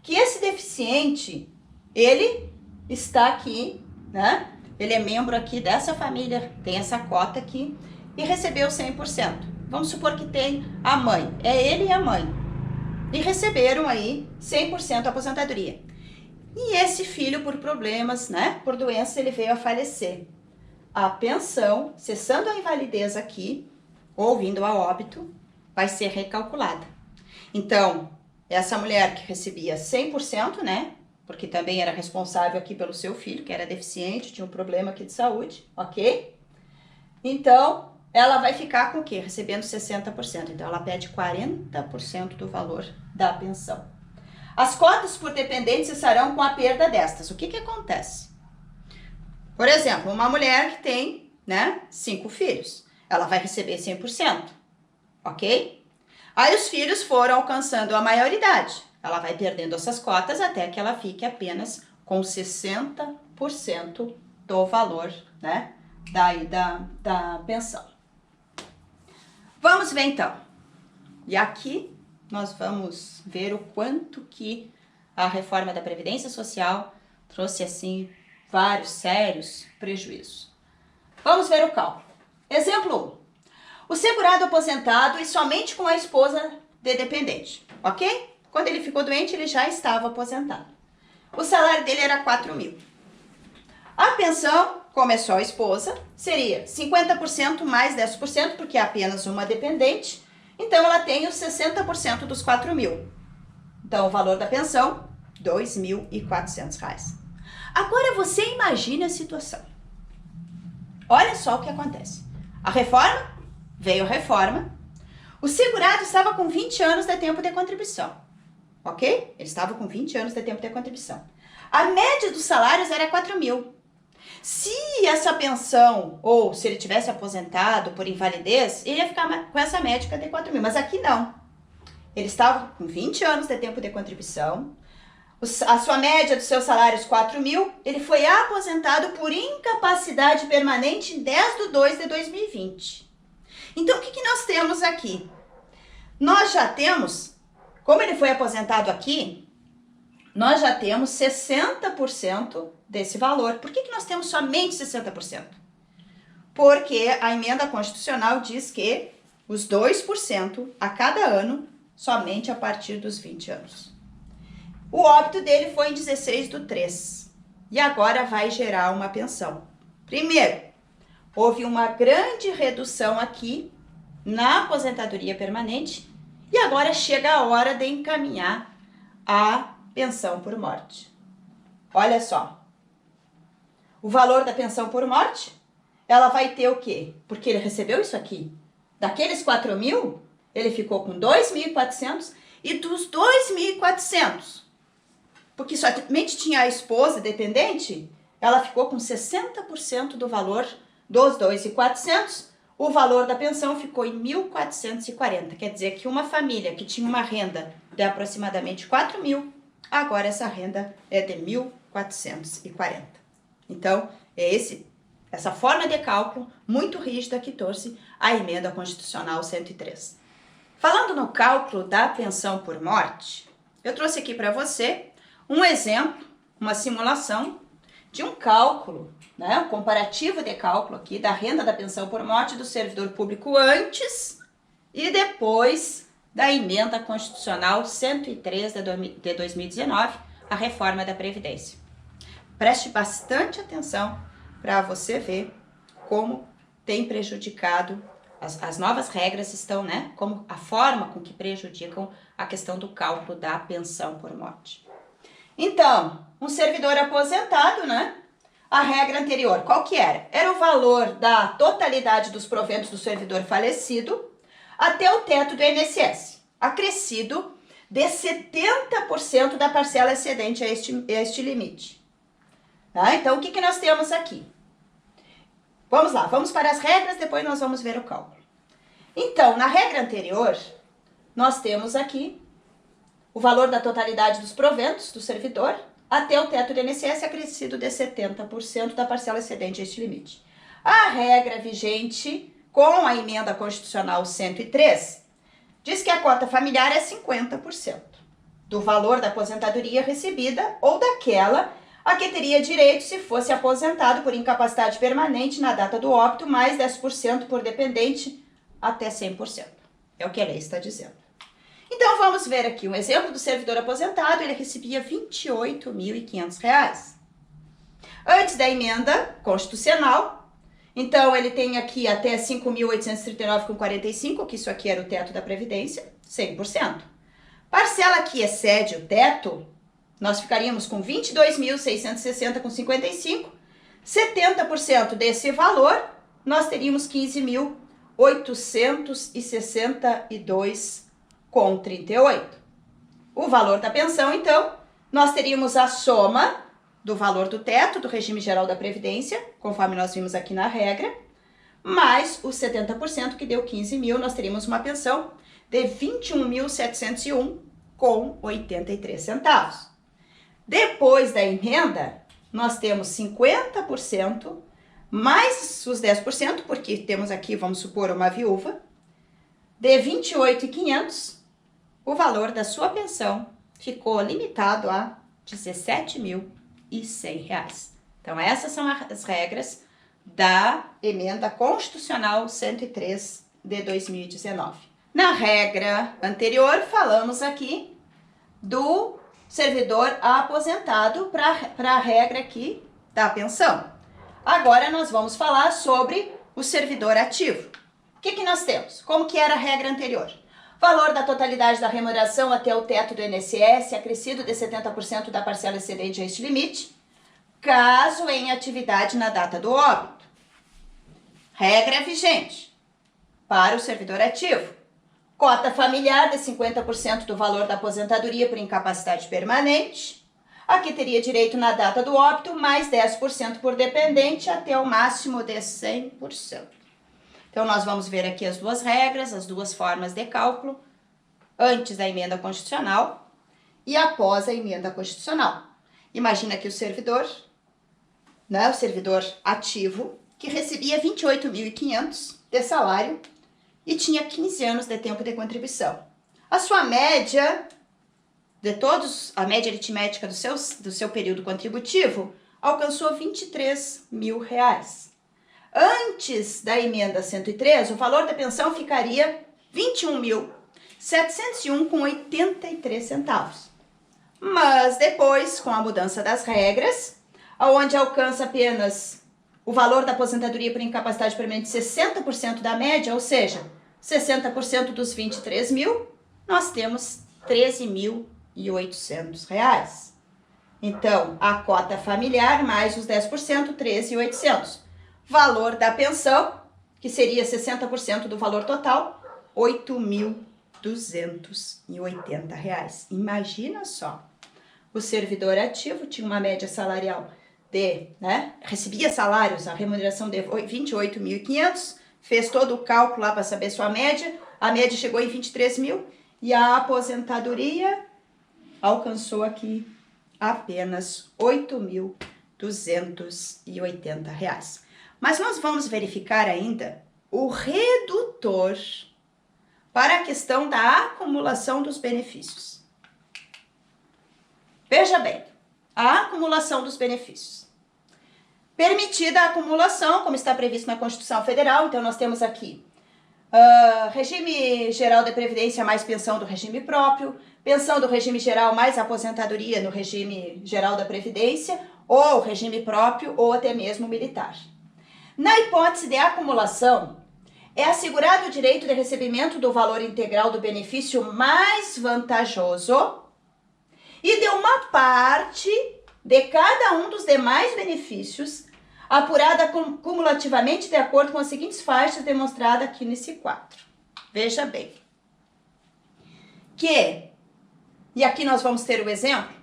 que esse deficiente, ele está aqui, né? Ele é membro aqui dessa família, tem essa cota aqui e recebeu 100%. Vamos supor que tem a mãe, é ele e a mãe, e receberam aí 100% da aposentadoria. E esse filho, por problemas, né, por doença, ele veio a falecer. A pensão, cessando a invalidez aqui, ou vindo a óbito, vai ser recalculada. Então, essa mulher que recebia 100%, né, porque também era responsável aqui pelo seu filho, que era deficiente, tinha um problema aqui de saúde, ok? Então, ela vai ficar com o quê? Recebendo 60%. Então, ela pede 40% do valor da pensão. As cotas por dependente cessarão com a perda destas. O que que acontece? Por exemplo, uma mulher que tem, né, 5 filhos. Ela vai receber 100%, ok? Aí os filhos foram alcançando a maioridade. Ela vai perdendo essas cotas até que ela fique apenas com 60% do valor, né, da pensão. Vamos ver então. E aqui nós vamos ver o quanto que a reforma da Previdência Social trouxe, assim, vários sérios prejuízos. Vamos ver o cálculo. Exemplo 1. O segurado aposentado e somente com a esposa de dependente, ok? Quando ele ficou doente, ele já estava aposentado. O salário dele era 4.000. A pensão, como é só a esposa, seria 50% mais 10%, porque é apenas uma dependente. Então, ela tem os 60% dos 4.000. Então, o valor da pensão, R$ 2.400. Agora, você imagine a situação. Olha só o que acontece. A reforma, veio a reforma. O segurado estava com 20 anos de tempo de contribuição. Ok? Ele estava com 20 anos de tempo de contribuição. A média dos salários era 4.000. Se essa pensão, ou se ele tivesse aposentado por invalidez, ele ia ficar com essa média de 4.000. Mas aqui não. Ele estava com 20 anos de tempo de contribuição. A sua média dos seus salários, 4.000. Ele foi aposentado por incapacidade permanente em 10/2/2020. Então, o que nós temos aqui? Nós já temos, como ele foi aposentado aqui, nós já temos 60% desse valor. Por que nós temos somente 60%? Porque a emenda constitucional diz que os 2% a cada ano, somente a partir dos 20 anos. O óbito dele foi em 16/3 e agora vai gerar uma pensão. Primeiro, houve uma grande redução aqui na aposentadoria permanente e agora chega a hora de encaminhar a pensão por morte. Olha só, o valor da pensão por morte, ela vai ter o quê? Porque ele recebeu isso aqui. Daqueles 4.000, ele ficou com 2.400 e dos 2.400, porque somente tinha a esposa dependente, ela ficou com 60% do valor dos 2.400, o valor da pensão ficou em 1.440. Quer dizer que uma família que tinha uma renda de aproximadamente 4.000, agora essa renda é de 1.440. Então, é essa forma de cálculo muito rígida que trouxe a emenda constitucional 103. Falando no cálculo da pensão por morte, eu trouxe aqui para você um exemplo, uma simulação de um cálculo, né, um comparativo de cálculo aqui da renda da pensão por morte do servidor público antes e depois da emenda constitucional 103 de 2019, a reforma da Previdência. Preste bastante atenção para você ver como tem prejudicado, as novas regras estão, né, como a forma com que prejudicam a questão do cálculo da pensão por morte. Então, um servidor aposentado, né, a regra anterior, qual que era? Era o valor da totalidade dos proventos do servidor falecido até o teto do INSS, acrescido de 70% da parcela excedente a este limite. Tá? Então, o que nós temos aqui? Vamos lá, vamos para as regras, depois nós vamos ver o cálculo. Então, na regra anterior, nós temos aqui o valor da totalidade dos proventos do servidor até o teto do INSS acrescido de 70% da parcela excedente a este limite. A regra vigente com a emenda constitucional 103 diz que a cota familiar é 50% do valor da aposentadoria recebida ou daquela a que teria direito se fosse aposentado por incapacidade permanente na data do óbito, mais 10% por dependente até 100%. É o que a lei está dizendo. Então, vamos ver aqui um exemplo do servidor aposentado, ele recebia R$ 28.500. Antes da emenda constitucional, então ele tem aqui até R$ 5.839,45, que isso aqui era o teto da Previdência, 100%. Parcela que excede o teto, nós ficaríamos com R$ 22.660,55. 70% desse valor, nós teríamos R$ 15.862,38. O valor da pensão, então, nós teríamos a soma do valor do teto do regime geral da Previdência, conforme nós vimos aqui na regra, mais os 70% que deu 15 mil, nós teríamos uma pensão de R$ 21.701,83. Depois da emenda, nós temos 50% mais os 10%, porque temos aqui, vamos supor, uma viúva, de R$ 28.500, o valor da sua pensão ficou limitado a R$ 17.100. Então, essas são as regras da emenda constitucional 103 de 2019. Na regra anterior, falamos aqui do servidor aposentado para a regra aqui da pensão. Agora nós vamos falar sobre o servidor ativo. O que nós temos? Como que era a regra anterior? Valor da totalidade da remuneração até o teto do INSS, acrescido de 70% da parcela excedente a este limite, caso em atividade na data do óbito. Regra vigente para o servidor ativo. Cota familiar de 50% do valor da aposentadoria por incapacidade permanente, a que teria direito na data do óbito, mais 10% por dependente, até o máximo de 100%. Então, nós vamos ver aqui as duas regras, as duas formas de cálculo, antes da emenda constitucional e após a emenda constitucional. Imagina que o servidor, né, o servidor ativo, que recebia R$ 28.500 de salário, e tinha 15 anos de tempo de contribuição. A sua média de todos, a média aritmética do seu período contributivo, alcançou R$ 23.000. Antes da emenda 103, o valor da pensão ficaria R$ 21.701,83. Mas depois, com a mudança das regras, onde alcança apenas o valor da aposentadoria por incapacidade permanente 60% da média, ou seja, 60% dos 23 mil, nós temos R$ 13.800. Então, a cota familiar mais os 10%, R$ 13.800. Valor da pensão, que seria 60% do valor total, R$ 8.280. Imagina só, o servidor ativo tinha uma média salarial recebia salários, a remuneração de 28.500, fez todo o cálculo lá para saber sua média, a média chegou em 23 mil e a aposentadoria alcançou aqui apenas R$ 8.280. Mas nós vamos verificar ainda o redutor para a questão da acumulação dos benefícios. Veja bem, a acumulação dos benefícios. Permitida a acumulação, como está previsto na Constituição Federal, então nós temos aqui regime geral da Previdência mais pensão do regime próprio, pensão do regime geral mais aposentadoria no regime geral da Previdência, ou regime próprio, ou até mesmo militar. Na hipótese de acumulação, é assegurado o direito de recebimento do valor integral do benefício mais vantajoso e de uma parte de cada um dos demais benefícios, apurada cumulativamente de acordo com as seguintes faixas demonstradas aqui nesse quadro. Veja bem. E aqui nós vamos ter o exemplo.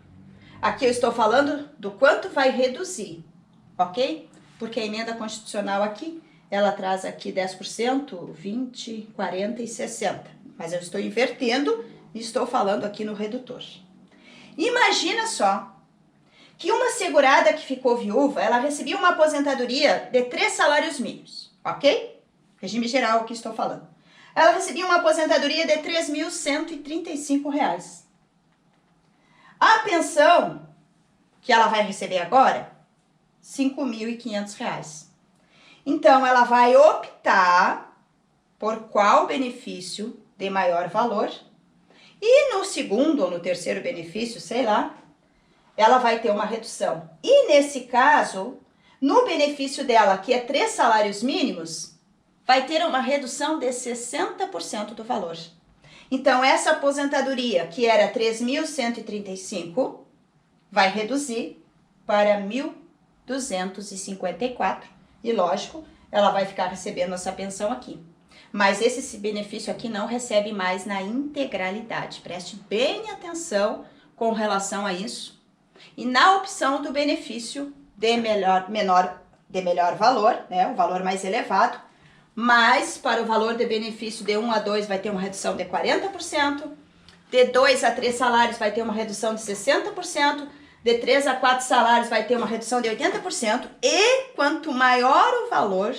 Aqui eu estou falando do quanto vai reduzir, ok? Porque a emenda constitucional aqui, ela traz aqui 10%, 20%, 40% e 60%. Mas eu estou invertendo e estou falando aqui no redutor. Imagina só que uma segurada que ficou viúva, ela recebia uma aposentadoria de 3 salários mínimos, ok? Regime geral que estou falando. Ela recebia uma aposentadoria de R$ 3.135. A pensão que ela vai receber agora, R$ 5.500. Então, ela vai optar por qual benefício de maior valor. E no segundo ou no terceiro benefício, sei lá, ela vai ter uma redução. E nesse caso, no benefício dela, que é 3 salários mínimos, vai ter uma redução de 60% do valor. Então, essa aposentadoria, que era 3.135, vai reduzir para 1.254. E, lógico, ela vai ficar recebendo essa pensão aqui. Mas esse benefício aqui não recebe mais na integralidade. Preste bem atenção com relação a isso. E na opção do benefício de melhor valor, né, o valor mais elevado, mas para o valor de benefício de 1 a 2 vai ter uma redução de 40%, de 2 a 3 salários vai ter uma redução de 60%, de 3 a 4 salários vai ter uma redução de 80%, e quanto maior o valor,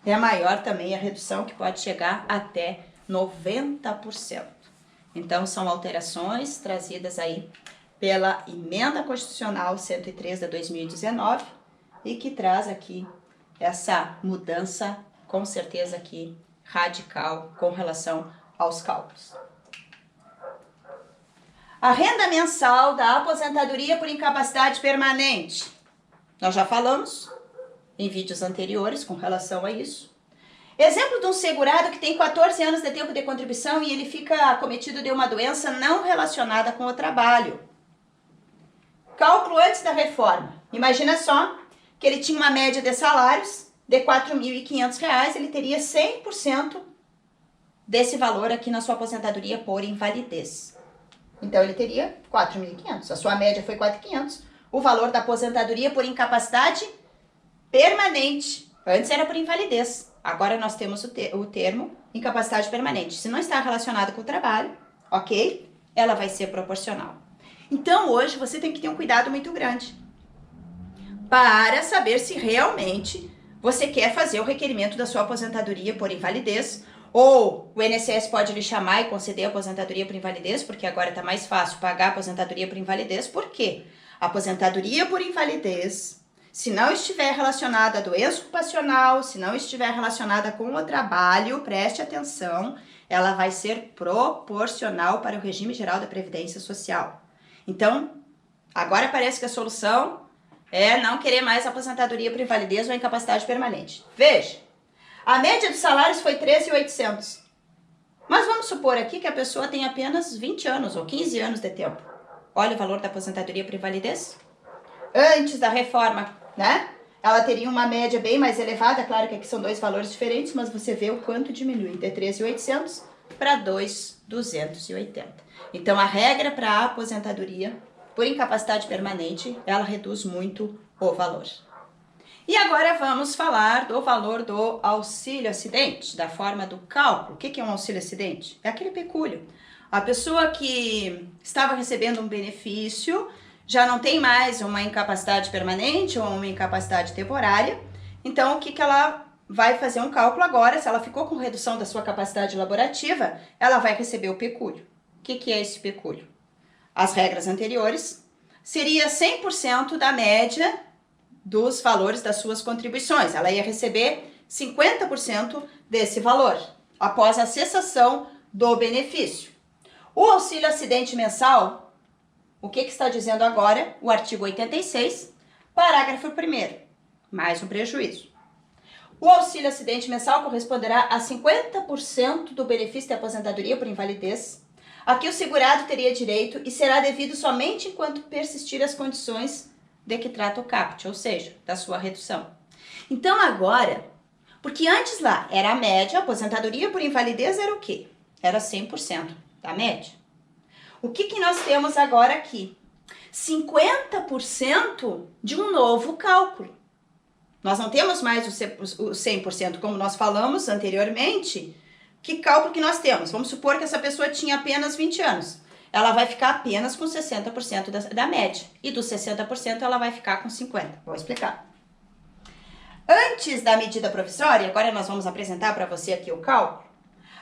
é maior também a redução, que pode chegar até 90%. Então, são alterações trazidas aí pela Emenda Constitucional 103 de 2019 e que traz aqui essa mudança, com certeza aqui, radical com relação aos cálculos. A renda mensal da aposentadoria por incapacidade permanente. Nós já falamos em vídeos anteriores com relação a isso. Exemplo de um segurado que tem 14 anos de tempo de contribuição e ele fica acometido de uma doença não relacionada com o trabalho. Cálculo antes da reforma. Imagina só que ele tinha uma média de salários de R$ 4.500, ele teria 100% desse valor aqui na sua aposentadoria por invalidez. Então, ele teria 4.500. A sua média foi 4.500. O valor da aposentadoria por incapacidade permanente. Antes era por invalidez. Agora nós temos o termo incapacidade permanente. Se não está relacionado com o trabalho, ok? Ela vai ser proporcional. Então, hoje, você tem que ter um cuidado muito grande para saber se realmente você quer fazer o requerimento da sua aposentadoria por invalidez, ou o INSS pode lhe chamar e conceder a aposentadoria por invalidez, porque agora está mais fácil pagar a aposentadoria por invalidez. Por quê? A aposentadoria por invalidez, se não estiver relacionada à doença ocupacional, se não estiver relacionada com o trabalho, preste atenção, ela vai ser proporcional para o regime geral da Previdência Social. Então, agora parece que a solução é não querer mais aposentadoria por invalidez ou incapacidade permanente. Veja, a média dos salários foi 13.800. Mas vamos supor aqui que a pessoa tem apenas 20 anos ou 15 anos de tempo. Olha o valor da aposentadoria por invalidez. Antes da reforma, né? Ela teria uma média bem mais elevada. Claro que aqui são dois valores diferentes, mas você vê o quanto diminui de 13.800 para 2.280. Então, a regra para a aposentadoria por incapacidade permanente, ela reduz muito o valor. E agora vamos falar do valor do auxílio acidente, da forma do cálculo. O que é um auxílio acidente? É aquele pecúlio. A pessoa que estava recebendo um benefício já não tem mais uma incapacidade permanente ou uma incapacidade temporária. Então, o que ela vai fazer um cálculo agora? Se ela ficou com redução da sua capacidade laborativa, ela vai receber o pecúlio. O que é esse pecúlio? as regras anteriores, seria 100% da média dos valores das suas contribuições. Ela ia receber 50% desse valor, após a cessação do benefício. O auxílio acidente mensal, o que está dizendo agora? O artigo 86, parágrafo 1º, mais um prejuízo. O auxílio acidente mensal corresponderá a 50% do benefício de aposentadoria por invalidez, a que o segurado teria direito e será devido somente enquanto persistir as condições de que trata o caput, ou seja, da sua redução. Então agora, porque antes lá era a média, a aposentadoria por invalidez era o quê? Era 100% da média. O que nós temos agora aqui? 50% de um novo cálculo. Nós não temos mais o 100%, como nós falamos anteriormente. Que cálculo que nós temos? Vamos supor que essa pessoa tinha apenas 20 anos. Ela vai ficar apenas com 60% da média. E dos 60% ela vai ficar com 50%. Vou explicar. Antes da medida provisória, agora nós vamos apresentar para você aqui o cálculo,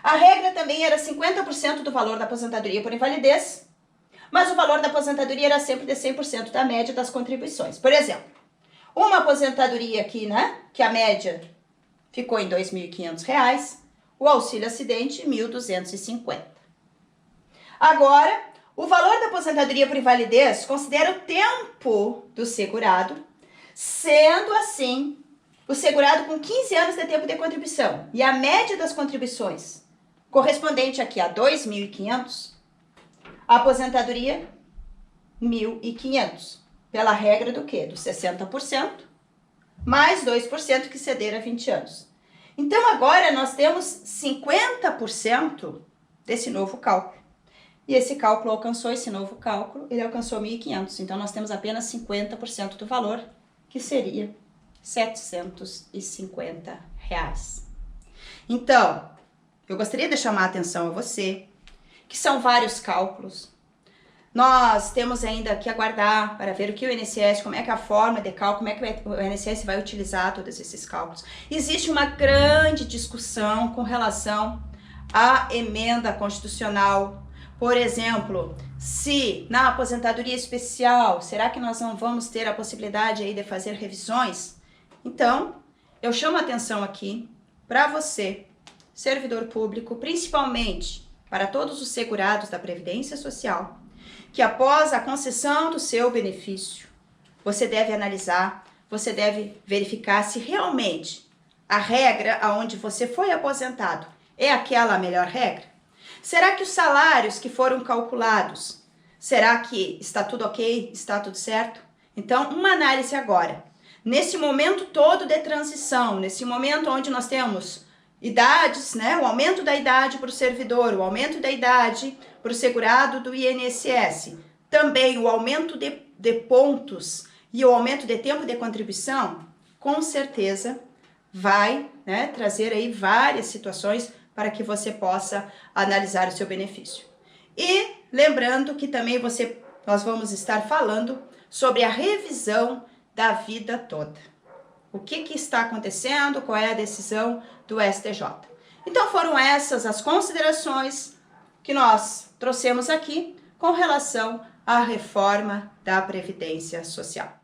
a regra também era 50% do valor da aposentadoria por invalidez, mas o valor da aposentadoria era sempre de 100% da média das contribuições. Por exemplo, uma aposentadoria aqui, né, que a média ficou em R$ 2.500, o auxílio acidente, R$ 1.250. Agora, o valor da aposentadoria por invalidez considera o tempo do segurado, sendo assim, o segurado com 15 anos de tempo de contribuição e a média das contribuições correspondente aqui a 2.500, a aposentadoria 1.500, pela regra do quê? Do 60%, mais 2% que ceder a 20 anos. Então agora nós temos 50% desse novo cálculo. E esse cálculo alcançou, esse novo cálculo, ele alcançou 1.500. Então nós temos apenas 50% do valor, que seria R$ 750. Então, eu gostaria de chamar a atenção a você, que são vários cálculos. Nós temos ainda que aguardar para ver o que o INSS, como é que é a forma de cálculo, como é que o INSS vai utilizar todos esses cálculos. Existe uma grande discussão com relação à emenda constitucional. Por exemplo, se na aposentadoria especial, será que nós não vamos ter a possibilidade aí de fazer revisões? Então, eu chamo a atenção aqui para você, servidor público, principalmente para todos os segurados da Previdência Social, que após a concessão do seu benefício, você deve analisar, você deve verificar se realmente a regra aonde você foi aposentado é aquela a melhor regra. Será que os salários que foram calculados, será que está tudo ok? Está tudo certo? Então, uma análise agora. Nesse momento todo de transição, nesse momento onde nós temos idades, né? O aumento da idade para o servidor, o aumento da idade para o segurado do INSS, também o aumento de pontos e o aumento de tempo de contribuição, com certeza vai, né, trazer aí várias situações para que você possa analisar o seu benefício. E lembrando que também nós vamos estar falando sobre a revisão da vida toda. O que está acontecendo, qual é a decisão do STJ. Então foram essas as considerações que nós trouxemos aqui com relação à reforma da Previdência Social.